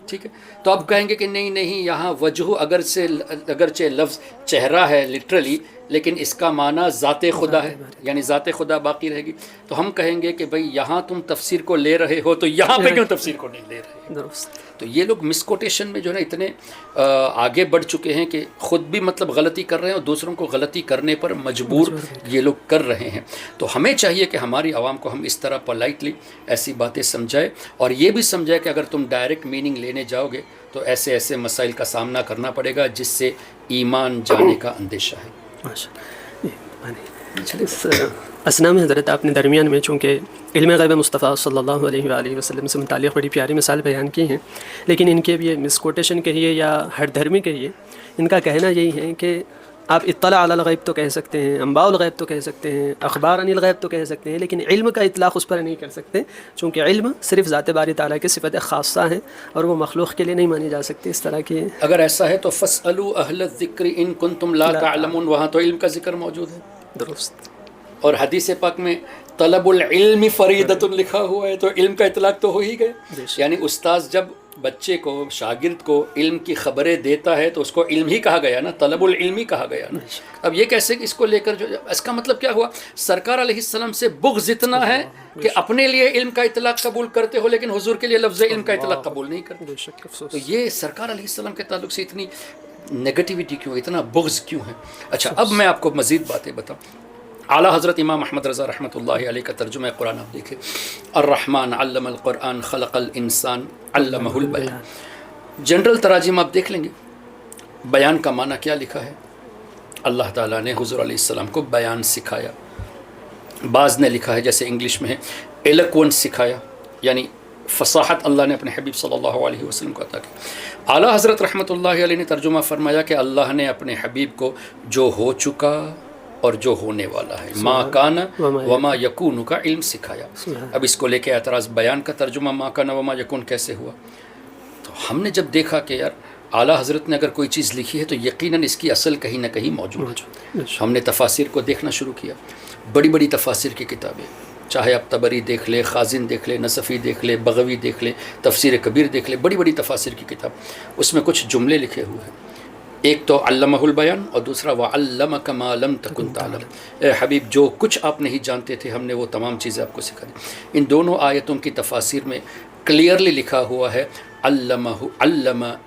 ٹھیک ہے۔ تو اب کہیں گے کہ نہیں نہیں، یہاں وجہ اگرچہ لفظ چہرہ ہے لٹرلی، لیکن اس کا معنی ذات خدا ہے، یعنی ذات خدا باقی رہے گی۔ تو ہم کہیں گے کہ بھئی یہاں تم تفسیر کو لے رہے ہو تو یہاں پہ کیوں تفسیر کو نہیں لے رہے؟ تو یہ لوگ مس کوٹیشن میں جو ہے نا اتنے آگے بڑھ چکے ہیں کہ خود بھی مطلب غلطی کر رہے ہیں اور دوسروں کو غلطی کرنے پر مجبور یہ لوگ کر رہے ہیں۔ تو ہمیں چاہیے کہ ہماری عوام کو ہم اس طرح پولائٹلی ایسی باتیں سمجھائے اور یہ بھی سمجھائے کہ اگر تم ڈائریکٹ میننگ لینے جاؤ گے تو ایسے ایسے مسائل کا سامنا کرنا پڑے گا جس سے ایمان جانے کا اندیشہ ہے۔ اسنا میں حضرت آپ نے درمیان میں چونکہ علم غیب مصطفیٰ صلی اللہ علیہ وآلہ وسلم سے متعلق بڑی پیاری مثال بیان کی ہیں، لیکن ان کے بھی مس کوٹیشن کہیے یا ہر دھرمی کہیے، ان کا کہنا یہی ہے کہ آپ اطلاع علی الغیب تو کہہ سکتے ہیں، انباء الغیب تو کہہ سکتے ہیں، اخبار عن الغیب تو کہہ سکتے ہیں، لیکن علم کا اطلاق اس پر نہیں کر سکتے، چونکہ علم صرف ذات باری تعالیٰ کی صفت خاصہ ہے اور وہ مخلوق کے لیے نہیں مانی جا سکتی۔ اس طرح کی اگر ایسا ہے تو فاسألوا اہل الذکر ان کنتم لا تعلمون، وہاں تو علم کا ذکر موجود ہے، درست۔ اور حدیث پاک میں طلب العلم فریضۃ لکھا ہوا ہے، تو علم کا اطلاق تو ہو ہی گیا۔ یعنی استاذ جب بچے کو، شاگرد کو علم کی خبریں دیتا ہے تو اس کو علم ہی کہا گیا نا، طلب العلم ہی کہا گیا نا۔ اب یہ کیسے اس کو لے کر جو اس کا مطلب کیا ہوا؟ سرکار علیہ السلام سے بغض اتنا ہے کہ اپنے لیے علم کا اطلاق قبول کرتے ہو لیکن حضور کے لیے لفظ علم کا اطلاق قبول نہیں کرتے۔ تو یہ سرکار علیہ السلام کے تعلق سے اتنی نیگیٹیوٹی کیوں، اتنا بغض کیوں ہے؟ اچھا اب میں آپ کو مزید باتیں بتاؤں۔ اعلیٰ حضرت امام احمد رضا رحمۃ اللہ علیہ کا ترجمہ قرآن آپ دیکھیں، الرحمن علم القرآن خلق الانسان علمہ البیان۔ جنرل تراجم آپ دیکھ لیں گے، بیان کا معنی کیا لکھا ہے؟ اللہ تعالیٰ نے حضور علیہ السلام کو بیان سکھایا۔ بعض نے لکھا ہے جیسے انگلش میں ہے ایلوکوینس سکھایا، یعنی فصاحت اللہ نے اپنے حبیب صلی اللہ علیہ وسلم کو عطا کی۔ اعلیٰ حضرت رحمۃ اللہ علیہ نے ترجمہ فرمایا کہ اللہ نے اپنے حبیب کو جو ہو چکا اور جو ہونے والا ہے، ما کان وما یکون کا علم سکھایا۔ اب اس کو لے کے اعتراض، بیان کا ترجمہ ما کان وما یکون کیسے ہوا؟ تو ہم نے جب دیکھا کہ یار اعلیٰ حضرت نے اگر کوئی چیز لکھی ہے تو یقیناً اس کی اصل کہیں نہ کہیں موجود ہے۔ ہم نے تفاسیر کو دیکھنا شروع کیا، بڑی بڑی تفاسیر کی کتابیں، چاہے آپ طبری دیکھ لے، خازن دیکھ لے، نصفی دیکھ لے، بغوی دیکھ لے، تفسیر کبیر دیکھ لے، بڑی بڑی تفاسیر کی کتاب، اس میں کچھ جملے لکھے ہوئے ہیں۔ ایک تو علمہ البیان اور دوسرا وعلمک ما لم تکن تعلم، اے حبیب جو کچھ آپ نہیں جانتے تھے ہم نے وہ تمام چیزیں آپ کو سکھا دی۔ ان دونوں آیتوں کی تفاسیر میں کلیئرلی لکھا ہوا ہے علم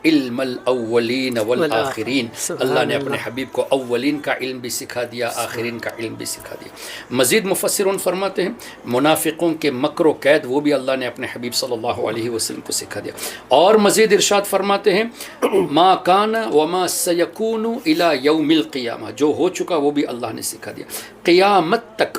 علم الاولین والآخرین، اللہ نے اپنے حبیب کو اولین کا علم بھی سکھا دیا، آخرین کا علم بھی سکھا دیا۔ مزید مفسرون فرماتے ہیں منافقوں کے مکر و قید وہ بھی اللہ نے اپنے حبیب صلی اللہ علیہ وسلم کو سکھا دیا۔ اور مزید ارشاد فرماتے ہیں ما کان وما سیکون الی یوم القیامہ، جو ہو چکا وہ بھی اللہ نے سکھا دیا، قیامت تک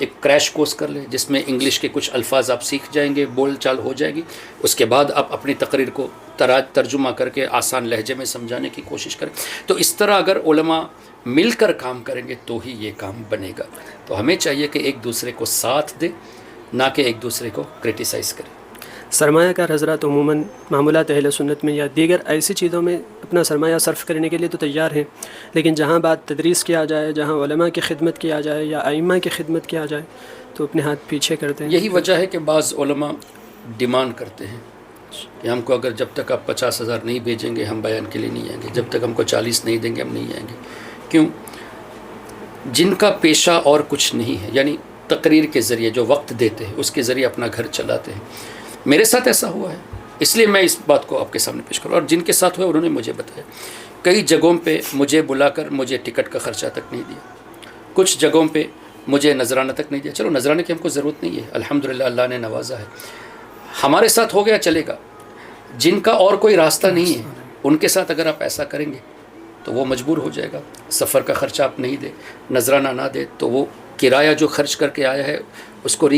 ایک کریش کورس کر لیں جس میں انگلش کے کچھ الفاظ آپ سیکھ جائیں گے، بول چال ہو جائے گی، اس کے بعد آپ اپنی تقریر کو ترجمہ کر کے آسان لہجے میں سمجھانے کی کوشش کریں. تو اس طرح اگر علماء مل کر کام کریں گے تو ہی یہ کام بنے گا. تو ہمیں چاہیے کہ ایک دوسرے کو ساتھ دیں، نہ کہ ایک دوسرے کو کرٹیسائز کریں. سرمایہ کار حضرات عموماً معمولات اہل سنت میں یا دیگر ایسی چیزوں میں اپنا سرمایہ صرف کرنے کے لیے تو تیار ہیں، لیکن جہاں بات تدریس کیا جائے، جہاں علماء کی خدمت کیا جائے یا ائمہ کی خدمت کیا جائے تو اپنے ہاتھ پیچھے کرتے ہیں. یہی وجہ ہے کہ بعض علماء ڈیمانڈ کرتے ہیں کہ ہم کو اگر جب تک آپ 50,000 نہیں بھیجیں گے ہم بیان کے لیے نہیں آئیں گے، جب تک ہم کو 40 نہیں دیں گے ہم نہیں آئیں گے. کیوں؟ جن کا پیشہ اور کچھ نہیں ہے، یعنی تقریر کے ذریعے جو وقت دیتے ہیں اس کے ذریعے اپنا گھر چلاتے ہیں. میرے ساتھ ایسا ہوا ہے، اس لیے میں اس بات کو آپ کے سامنے پیش کروں. اور جن کے ساتھ ہوا انہوں نے مجھے بتایا، کئی جگہوں پہ مجھے بلا کر مجھے ٹکٹ کا خرچہ تک نہیں دیا، کچھ جگہوں پہ مجھے نذرانہ تک نہیں دیا. چلو نذرانے کی ہم کو ضرورت نہیں ہے، الحمدللہ اللہ نے نوازا ہے، ہمارے ساتھ ہو گیا چلے گا. جن کا اور کوئی راستہ نہیں ہے ان کے ساتھ اگر آپ ایسا کریں گے تو وہ مجبور ہو جائے گا. سفر کا خرچہ آپ نہیں دیں، نذرانہ نہ دے تو وہ کرایہ جو خرچ کر کے آیا ہے اس کو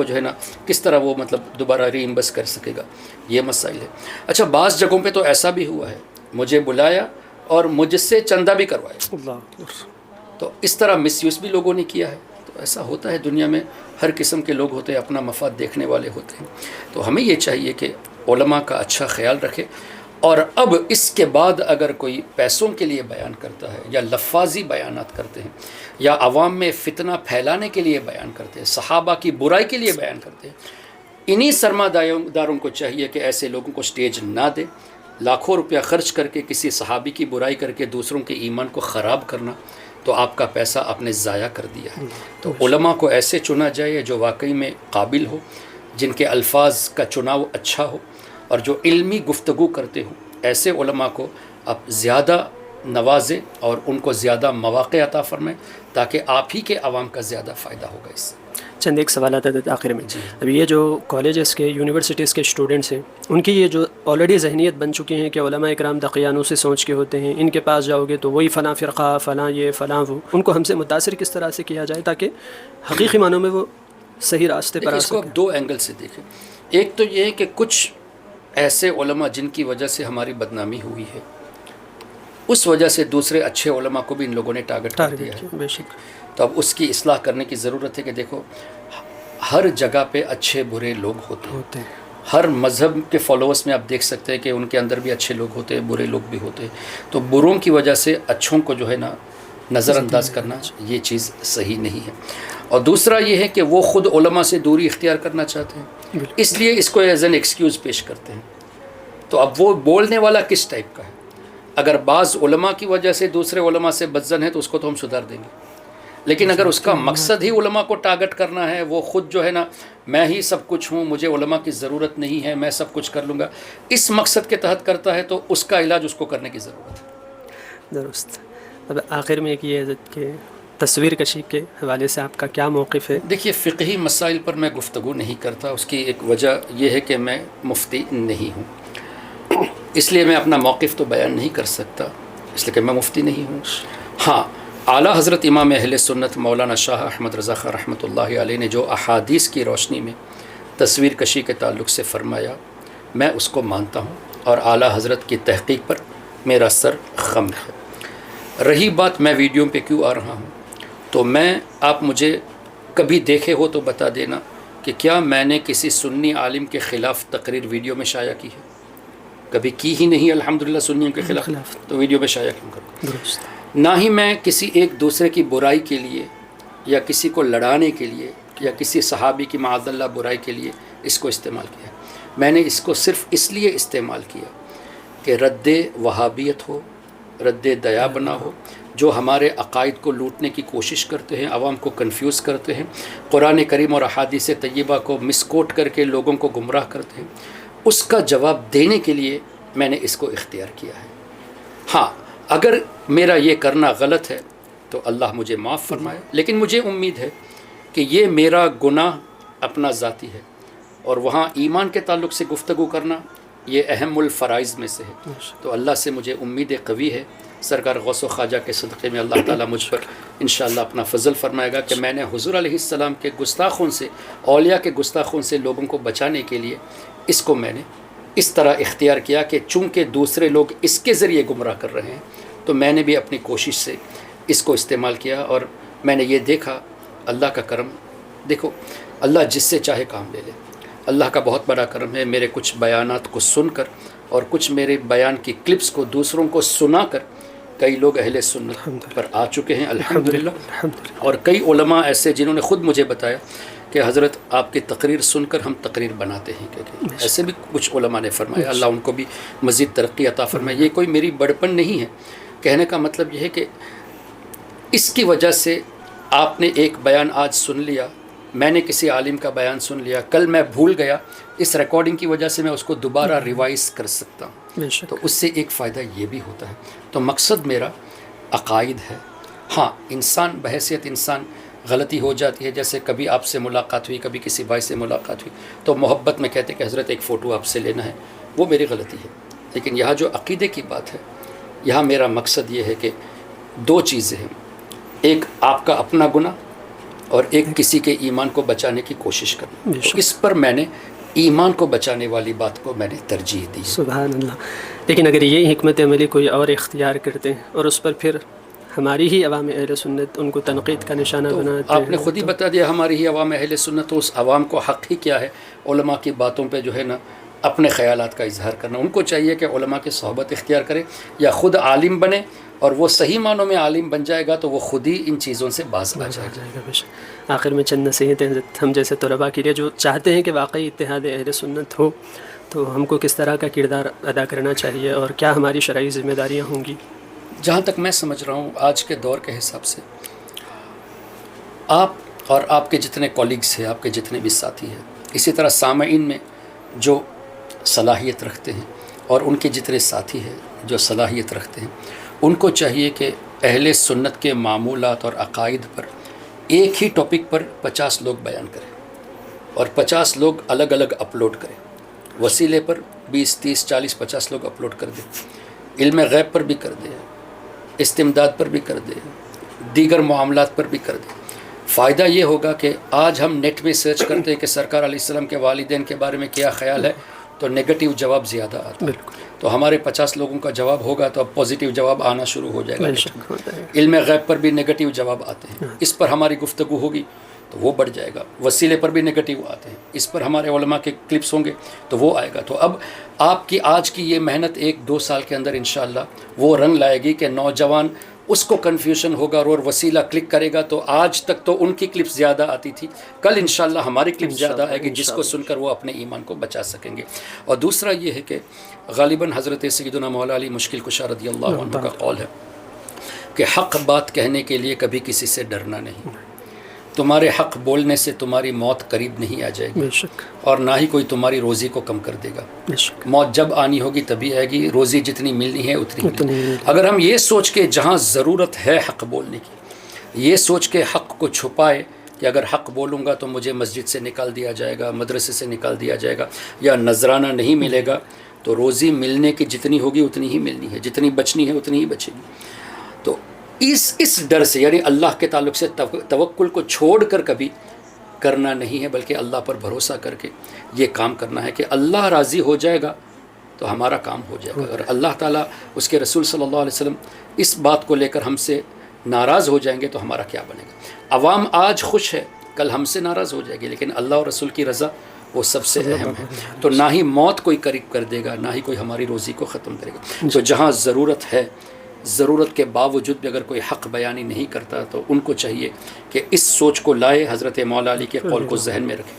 جو ہے نا کس طرح وہ مطلب دوبارہ ری امبرس کر سکے گا. یہ مسائل ہے. اچھا بعض جگہوں پہ تو ایسا بھی ہوا ہے، مجھے بلایا اور مجھ سے چندہ بھی کروایا. تو اس طرح مس یوز بھی لوگوں نے کیا ہے. تو ایسا ہوتا ہے، دنیا میں ہر قسم کے لوگ ہوتے ہیں، اپنا مفاد دیکھنے والے ہوتے ہیں. تو ہمیں یہ چاہیے کہ علماء کا اچھا خیال رکھے. اور اب اس کے بعد اگر کوئی پیسوں کے لیے بیان کرتا ہے یا لفاظی بیانات کرتے ہیں یا عوام میں فتنہ پھیلانے کے لیے بیان کرتے ہیں، صحابہ کی برائی کے لیے بیان کرتے ہیں، انہی سرمایہ داروں کو چاہیے کہ ایسے لوگوں کو سٹیج نہ دے. لاکھوں روپیہ خرچ کر کے کسی صحابی کی برائی کر کے دوسروں کے ایمان کو خراب کرنا، تو آپ کا پیسہ آپ نے ضائع کر دیا ہے. تو علماء کو ایسے چنا جائے جو واقعی میں قابل ہو، جن کے الفاظ کا چناؤ اچھا ہو اور جو علمی گفتگو کرتے ہوں. ایسے علماء کو آپ زیادہ نوازیں اور ان کو زیادہ مواقع عطا فرمائیں تاکہ آپ ہی کے عوام کا زیادہ فائدہ ہوگا اس سے. چند ایک سوالات ہیں آخر میں. اب یہ جو کالجز کے یونیورسٹیز کے اسٹوڈنٹس ہیں ان کی یہ جو آلریڈی ذہنیت بن چکی ہیں کہ علماء اکرام دقیانوسی سوچ کے ہوتے ہیں، ان کے پاس جاؤ گے تو وہی فلاں فرقہ، فلاں یہ فلاں وہ، ان کو ہم سے متاثر کس طرح سے کیا جائے تاکہ حقیقی معنوں میں وہ صحیح راستے پر آ اس کو سکیں؟ آپ دو اینگل سے دیکھیں. ایک تو یہ ہے کہ کچھ ایسے علماء جن کی وجہ سے ہماری بدنامی ہوئی ہے، اس وجہ سے دوسرے اچھے علماء کو بھی ان لوگوں نے ٹارگٹ کر دیا ہے. بے شک. تو اب اس کی اصلاح کرنے کی ضرورت ہے کہ دیکھو ہر جگہ پہ اچھے برے لوگ ہوتے ہیں. ہر مذہب کے فالوورس میں آپ دیکھ سکتے ہیں کہ ان کے اندر بھی اچھے لوگ ہوتے ہیں، برے لوگ بھی ہوتے ہیں. تو بروں کی وجہ سے اچھوں کو جو ہے نا نظر انداز کرنا یہ چیز صحیح نہیں ہے. اور دوسرا یہ ہے کہ وہ خود علماء سے دوری اختیار کرنا چاہتے ہیں، اس لیے اس کو ایز این ایکسکیوز پیش کرتے ہیں. تو اب وہ بولنے والا کس ٹائپ کا ہے؟ اگر بعض علماء کی وجہ سے دوسرے علماء سے بدظن ہے تو اس کو تو ہم سدھار دیں گے، لیکن اگر اس کا مقصد ہی علماء کو ٹارگٹ کرنا ہے، وہ خود جو ہے نا میں ہی سب کچھ ہوں، مجھے علماء کی ضرورت نہیں ہے، میں سب کچھ کر لوں گا، اس مقصد کے تحت کرتا ہے تو اس کا علاج اس کو کرنے کی ضرورت ہے. درست. اب آخر میں ایک یہ کہ تصویر کشی کے حوالے سے آپ کا کیا موقف ہے؟ دیکھیے فقہی مسائل پر میں گفتگو نہیں کرتا. اس کی ایک وجہ یہ ہے کہ میں مفتی نہیں ہوں، اس لیے میں اپنا موقف تو بیان نہیں کر سکتا، اس لیے کہ میں مفتی نہیں ہوں. ہاں اعلیٰ حضرت امام اہل سنت مولانا شاہ احمد رضا خان رحمۃ اللہ علیہ نے جو احادیث کی روشنی میں تصویر کشی کے تعلق سے فرمایا میں اس کو مانتا ہوں، اور اعلیٰ حضرت کی تحقیق پر میرا سر خم ہے. رہی بات میں ویڈیو پہ کیوں آ رہا ہوں، تو میں آپ مجھے کبھی دیکھے ہو تو بتا دینا کہ کیا میں نے کسی سنی عالم کے خلاف تقریر ویڈیو میں شائع کی ہے؟ کبھی کی ہی نہیں الحمدللہ سنیوں کے خلاف، تو ویڈیو میں شائع کیوں کروں؟ درست. نہ ہی میں کسی ایک دوسرے کی برائی کے لیے یا کسی کو لڑانے کے لیے یا کسی صحابی کی معاذ اللہ برائی کے لیے اس کو استعمال کیا. میں نے اس کو صرف اس لیے استعمال کیا کہ رد وہابیت ہو، رد دیا بنا ہو، جو ہمارے عقائد کو لوٹنے کی کوشش کرتے ہیں، عوام کو کنفیوز کرتے ہیں، قرآن کریم اور احادیث طیبہ کو مسکوٹ کر کے لوگوں کو گمراہ کرتے ہیں، اس کا جواب دینے کے لیے میں نے اس کو اختیار کیا ہے. ہاں اگر میرا یہ کرنا غلط ہے تو اللہ مجھے معاف فرمائے، لیکن مجھے امید ہے کہ یہ میرا گناہ اپنا ذاتی ہے، اور وہاں ایمان کے تعلق سے گفتگو کرنا یہ اہم الفرائض میں سے ہے. تو اللہ سے مجھے امید قوی ہے، سرکار غوث و خواجہ کے صدقے میں اللہ تعالیٰ مجھ پر انشاءاللہ اپنا فضل فرمائے گا کہ میں نے حضور علیہ السلام کے گستاخوں سے، اولیاء کے گستاخوں سے لوگوں کو بچانے کے لیے اس کو میں نے اس طرح اختیار کیا کہ چونکہ دوسرے لوگ اس کے ذریعے گمراہ کر رہے ہیں تو میں نے بھی اپنی کوشش سے اس کو استعمال کیا، اور میں نے یہ دیکھا اللہ کا کرم. دیکھو اللہ جس سے چاہے کام لے لے. اللہ کا بہت بڑا کرم ہے، میرے کچھ بیانات کو سن کر اور کچھ میرے بیان کی کلپس کو دوسروں کو سنا کر کئی لوگ اہل سنت پر آ چکے ہیں الحمدللہ. اور کئی علماء ایسے جنہوں نے خود مجھے بتایا کہ حضرت آپ کی تقریر سن کر ہم تقریر بناتے ہیں، کہ ایسے بھی کچھ علماء نے فرمایا. اللہ ان کو بھی مزید ترقی عطا فرمائے. یہ کوئی میری بڑپن نہیں ہے، کہنے کا مطلب یہ ہے کہ اس کی وجہ سے آپ نے ایک بیان آج سن لیا، میں نے کسی عالم کا بیان سن لیا، کل میں بھول گیا، اس ریکارڈنگ کی وجہ سے میں اس کو دوبارہ ریوائز کر سکتا ہوں. تو اس سے ایک فائدہ یہ بھی ہوتا ہے. تو مقصد میرا عقائد ہے. ہاں انسان بحیثیت انسان غلطی ہو جاتی ہے، جیسے کبھی آپ سے ملاقات ہوئی، کبھی کسی بھائی سے ملاقات ہوئی تو محبت میں کہتے کہ حضرت ایک فوٹو آپ سے لینا ہے، وہ میری غلطی ہے. لیکن یہاں جو عقیدے کی بات ہے، یہاں میرا مقصد یہ ہے کہ دو چیزیں ہیں، ایک آپ کا اپنا گناہ اور ایک کسی کے ایمان کو بچانے کی کوشش کرنا. تو اس پر میں نے ایمان کو بچانے والی بات کو میں نے ترجیح دی. سبحان اللہ. لیکن اگر یہ حکمت عملی کوئی اور اختیار کرتے ہیں اور اس پر پھر ہماری ہی عوام اہل سنت ان کو تنقید کا نشانہ بناتے ہیں، آپ نے خود ہی بتا دیا ہماری ہی عوام اہل سنت، تو اس عوام کو حق ہی کیا ہے علماء کی باتوں پہ جو ہے نا اپنے خیالات کا اظہار کرنا. ان کو چاہیے کہ علماء کی صحبت اختیار کرے یا خود عالم بنے، اور وہ صحیح معنوں میں عالم بن جائے گا تو وہ خود ہی ان چیزوں سے باز آ جائے گا. آخر میں چند نصیحتیں ہم جیسے طلباء کے لیے جو چاہتے ہیں کہ واقعی اتحاد اہل سنت ہو، تو ہم کو کس طرح کا کردار ادا کرنا چاہیے اور کیا ہماری شرعی ذمہ داریاں ہوں گی؟ جہاں تک میں سمجھ رہا ہوں آج کے دور کے حساب سے آپ اور آپ کے جتنے کولیگس ہیں، آپ کے جتنے بھی ساتھی ہیں، اسی طرح سامعین میں جو صلاحیت رکھتے ہیں اور ان کے جتنے ساتھی ہیں جو صلاحیت رکھتے ہیں، ان کو چاہیے کہ اہل سنت کے معمولات اور عقائد پر ایک ہی ٹاپک پر 50 لوگ بیان کریں اور 50 لوگ الگ الگ اپلوڈ کریں. وسیلے پر 20 30 40 50 لوگ اپلوڈ کر دیں، علم غیب پر بھی کر دیں، استمداد پر بھی کر دیں، دیگر معاملات پر بھی کر دیں. فائدہ یہ ہوگا کہ آج ہم نیٹ میں سرچ کرتے ہیں کہ سرکار علیہ السلام کے والدین کے بارے میں کیا خیال ہے، تو نگیٹو جواب زیادہ آتا ہے. تو ہمارے 50 لوگوں کا جواب ہوگا تو اب پازیٹیو جواب آنا شروع ہو جائے گا. علم غیب پر بھی نگیٹو جواب آتے ہیں، اس پر ہماری گفتگو ہوگی تو وہ بڑھ جائے گا. وسیلے پر بھی نگیٹو آتے ہیں، اس پر ہمارے علماء کے کلپس ہوں گے تو وہ آئے گا. تو اب آپ کی آج کی یہ محنت 1-2 سال کے اندر انشاءاللہ وہ رنگ لائے گی کہ نوجوان اس کو کنفیوژن ہوگا اور وسیلہ کلک کرے گا تو آج تک تو ان کی کلپس زیادہ آتی تھی، کل انشاءاللہ ہماری کلپس زیادہ آئے گی جس کو سن کر وہ اپنے ایمان کو بچا سکیں گے. اور دوسرا یہ ہے کہ غالباً حضرت سیدنا مولا علی مشکل کشا رضی اللہ عنہ کا قول ہے کہ حق بات کہنے کے لیے کبھی کسی سے ڈرنا نہیں. تمہارے حق بولنے سے تمہاری موت قریب نہیں آ جائے گی اور نہ ہی کوئی تمہاری روزی کو کم کر دے گا. موت جب آنی ہوگی تبھی آئے گی، روزی جتنی ملنی ہے اتنی. اگر ہم یہ سوچ کے جہاں ضرورت ہے حق بولنے کی، یہ سوچ کے حق کو چھپائے کہ اگر حق بولوں گا تو مجھے مسجد سے نکال دیا جائے گا، مدرسے سے نکال دیا جائے گا، یا نذرانہ نہیں ملے گا، تو روزی ملنے کی جتنی ہوگی اتنی ہی ملنی ہے، جتنی بچنی ہے اتنی ہی بچے گی. تو اس ڈر سے، یعنی اللہ کے تعلق سے توکل کو چھوڑ کر کبھی کرنا نہیں ہے، بلکہ اللہ پر بھروسہ کر کے یہ کام کرنا ہے کہ اللہ راضی ہو جائے گا تو ہمارا کام ہو جائے گا. اگر اللہ تعالیٰ اس کے رسول صلی اللہ علیہ وسلم اس بات کو لے کر ہم سے ناراض ہو جائیں گے تو ہمارا کیا بنے گا. عوام آج خوش ہے، کل ہم سے ناراض ہو جائے گی، لیکن اللہ اور رسول کی رضا وہ سب سے اہم ہے. تو نہ ہی موت کوئی قریب کر دے گا، نہ ہی کوئی ہماری روزی کو ختم کرے گا. تو جہاں ضرورت ہے، ضرورت کے باوجود بھی اگر کوئی حق بیانی نہیں کرتا تو ان کو چاہیے کہ اس سوچ کو لائے، حضرت مولا علی کے قول کو ذہن میں رکھے.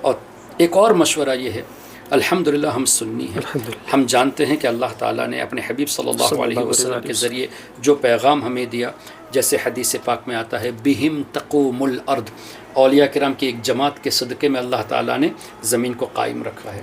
اور ایک اور مشورہ یہ ہے، الحمدللہ ہم سنی ہیں، ہم جانتے ہیں کہ اللہ تعالیٰ نے اپنے حبیب صلی اللہ علیہ وسلم کے ذریعے جو پیغام ہمیں دیا، جیسے حدیث پاک میں آتا ہے بہم تقوم الارض، اولیاء کرام کی ایک جماعت کے صدقے میں اللہ تعالیٰ نے زمین کو قائم رکھا ہے.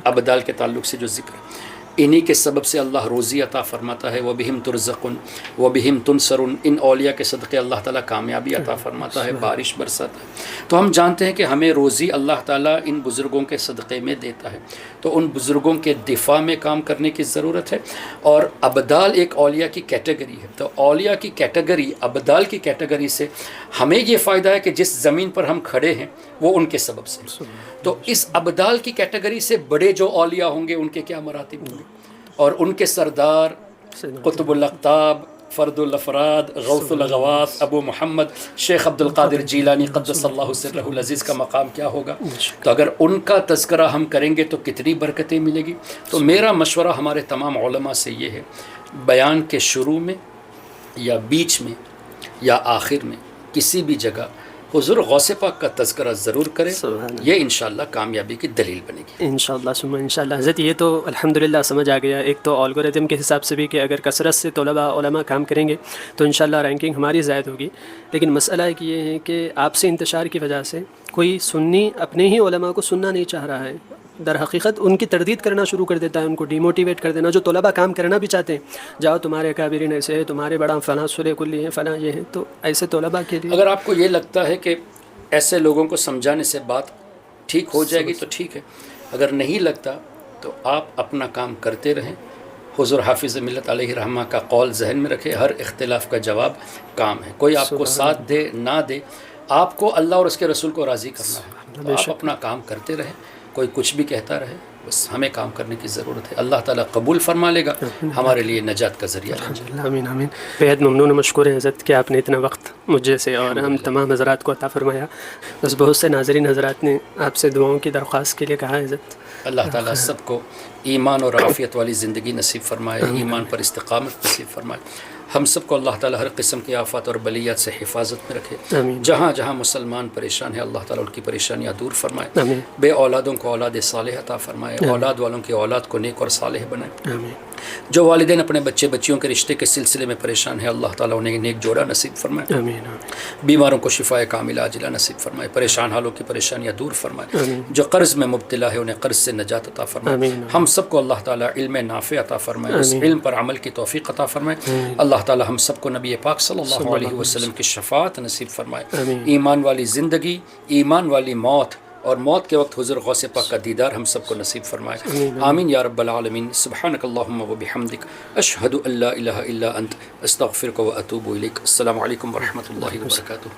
ابدال کے تعلق سے جو ذکر ہے، انہی کے سبب سے اللہ روزی عطا فرماتا ہے، وَبِهِمْ تُرْزَقُونَ وَبِهِمْ تُنْصَرُونَ، ان اولیاء کے صدقے اللہ تعالیٰ کامیابی عطا فرماتا ہے، بارش برساتا ہے۔ تو ہم جانتے ہیں کہ ہمیں روزی اللہ تعالیٰ ان بزرگوں کے صدقے میں دیتا ہے، تو ان بزرگوں کے دفاع میں کام کرنے کی ضرورت ہے۔ اور ابدال ایک اولیاء کی کیٹیگری ہے، تو اولیاء کی کیٹیگری ابدال کی کیٹیگری سے ہمیں یہ فائدہ ہے کہ جس زمین پر ہم کھڑے ہیں وہ ان کے سبب سے، تو اس ابدال کی کیٹیگری سے بڑے جو اولیاء ہوں گے ان کے کیا مراتب ہوں گے، اور ان کے سردار قطب الاقطاب، فرد الافراد، غوث الاغواث، ابو محمد شیخ عبد القادر جیلانی قدس اللہ سرہ العزیز کا مقام کیا ہوگا۔ تو اگر ان کا تذکرہ ہم کریں گے تو کتنی برکتیں ملے گی۔ تو میرا مشورہ ہمارے تمام علماء سے یہ ہے، بیان کے شروع میں یا بیچ میں یا آخر میں کسی بھی جگہ حضور غوث پاک کا تذکرہ ضرور کریں، یہ انشاءاللہ کامیابی کی دلیل بنے گی انشاءاللہ ثم انشاءاللہ۔ حضرت یہ تو الحمدللہ سمجھ آ گیا، ایک تو الگوریتم کے حساب سے بھی کہ اگر کثرت سے طلباء علماء کام کریں گے تو انشاءاللہ رینکنگ ہماری زائد ہوگی، لیکن مسئلہ ایک یہ ہے کہ آپ سے انتشار کی وجہ سے کوئی سنی اپنے ہی علماء کو سننا نہیں چاہ رہا ہے، در حقیقت ان کی تردید کرنا شروع کر دیتا ہے، ان کو ڈی موٹیویٹ کر دینا۔ جو طلباء کام کرنا بھی چاہتے ہیں، جاؤ تمہارے اکابرین ایسے ہیں، تمہارے بڑا فلاں سلے کلی ہیں، فلاں یہ ہیں، تو ایسے طلباء کے لیے اگر آپ کو یہ لگتا ہے کہ ایسے لوگوں کو سمجھانے سے بات ٹھیک ہو جائے گی تو ٹھیک ہے، اگر نہیں لگتا تو آپ اپنا کام کرتے رہیں۔ حضور حافظ ملت علیہ رحمہ کا قول ذہن میں رکھے، ہر اختلاف کا جواب کام ہے، کوئی آپ کو ساتھ دے نہ دے، آپ کو اللہ اور اس کے رسول کو راضی کرنا ہے، تو آپ اپنا کام کرتے رہیں، کوئی کچھ بھی کہتا رہے، بس ہمیں کام کرنے کی ضرورت ہے۔ اللہ تعالیٰ قبول فرما لے گا، ہمارے لیے نجات کا ذریعہ ہے۔ آمین آمین۔ بےحد ممنون و مشکور ہے حضرت کہ آپ نے اتنا وقت مجھے سے اور ہم تمام حضرات کو عطا فرمایا۔ بس بہت سے ناظرین حضرات نے آپ سے دعاؤں کی درخواست کے لیے کہا ہے حضرت۔ اللہ تعالیٰ سب کو ایمان اور عافیت والی زندگی نصیب فرمائے، ایمان پر استقامت نصیب فرمائے، ہم سب کو اللہ تعالیٰ ہر قسم کی آفات اور بلیات سے حفاظت میں رکھے۔ آمین۔ جہاں جہاں مسلمان پریشان ہیں اللہ تعالیٰ ان کی پریشانیاں دور فرمائے، آمین۔ بے اولادوں کو اولاد صالح عطا فرمائے، اولاد والوں کی اولاد کو نیک اور صالح بنائے۔ آمین۔ جو والدین اپنے بچے بچیوں کے رشتے کے سلسلے میں پریشان ہیں اللہ تعالیٰ انہیں نیک جوڑا نصیب فرمائے، آمین آمین۔ بیماروں کو شفائے کاملہ عاجلہ نصیب فرمائے، پریشان حالوں کی پریشانیاں دور فرمائے، جو قرض میں مبتلا ہے انہیں قرض سے نجات عطا فرمائے، آمین۔ ہم سب کو اللہ تعالیٰ علم نافع عطا فرمائے، اس علم پر عمل کی توفیق عطا فرمائے، اللہ تعالیٰ ہم سب کو نبی پاک صلی اللہ علیہ وسلم کی شفاعت نصیب فرمائے، ایمان والی زندگی، ایمان والی موت، اور موت کے وقت حضور غوث پاک کا دیدار ہم سب کو نصیب فرمائے، آمین یا رب العالمین۔ سبحانک اللہم و بحمدک، اشہد ان لا الہ الا انت، استغفرک و اتوب الیک۔ السلام علیکم ورحمۃ اللہ وبرکاتہ۔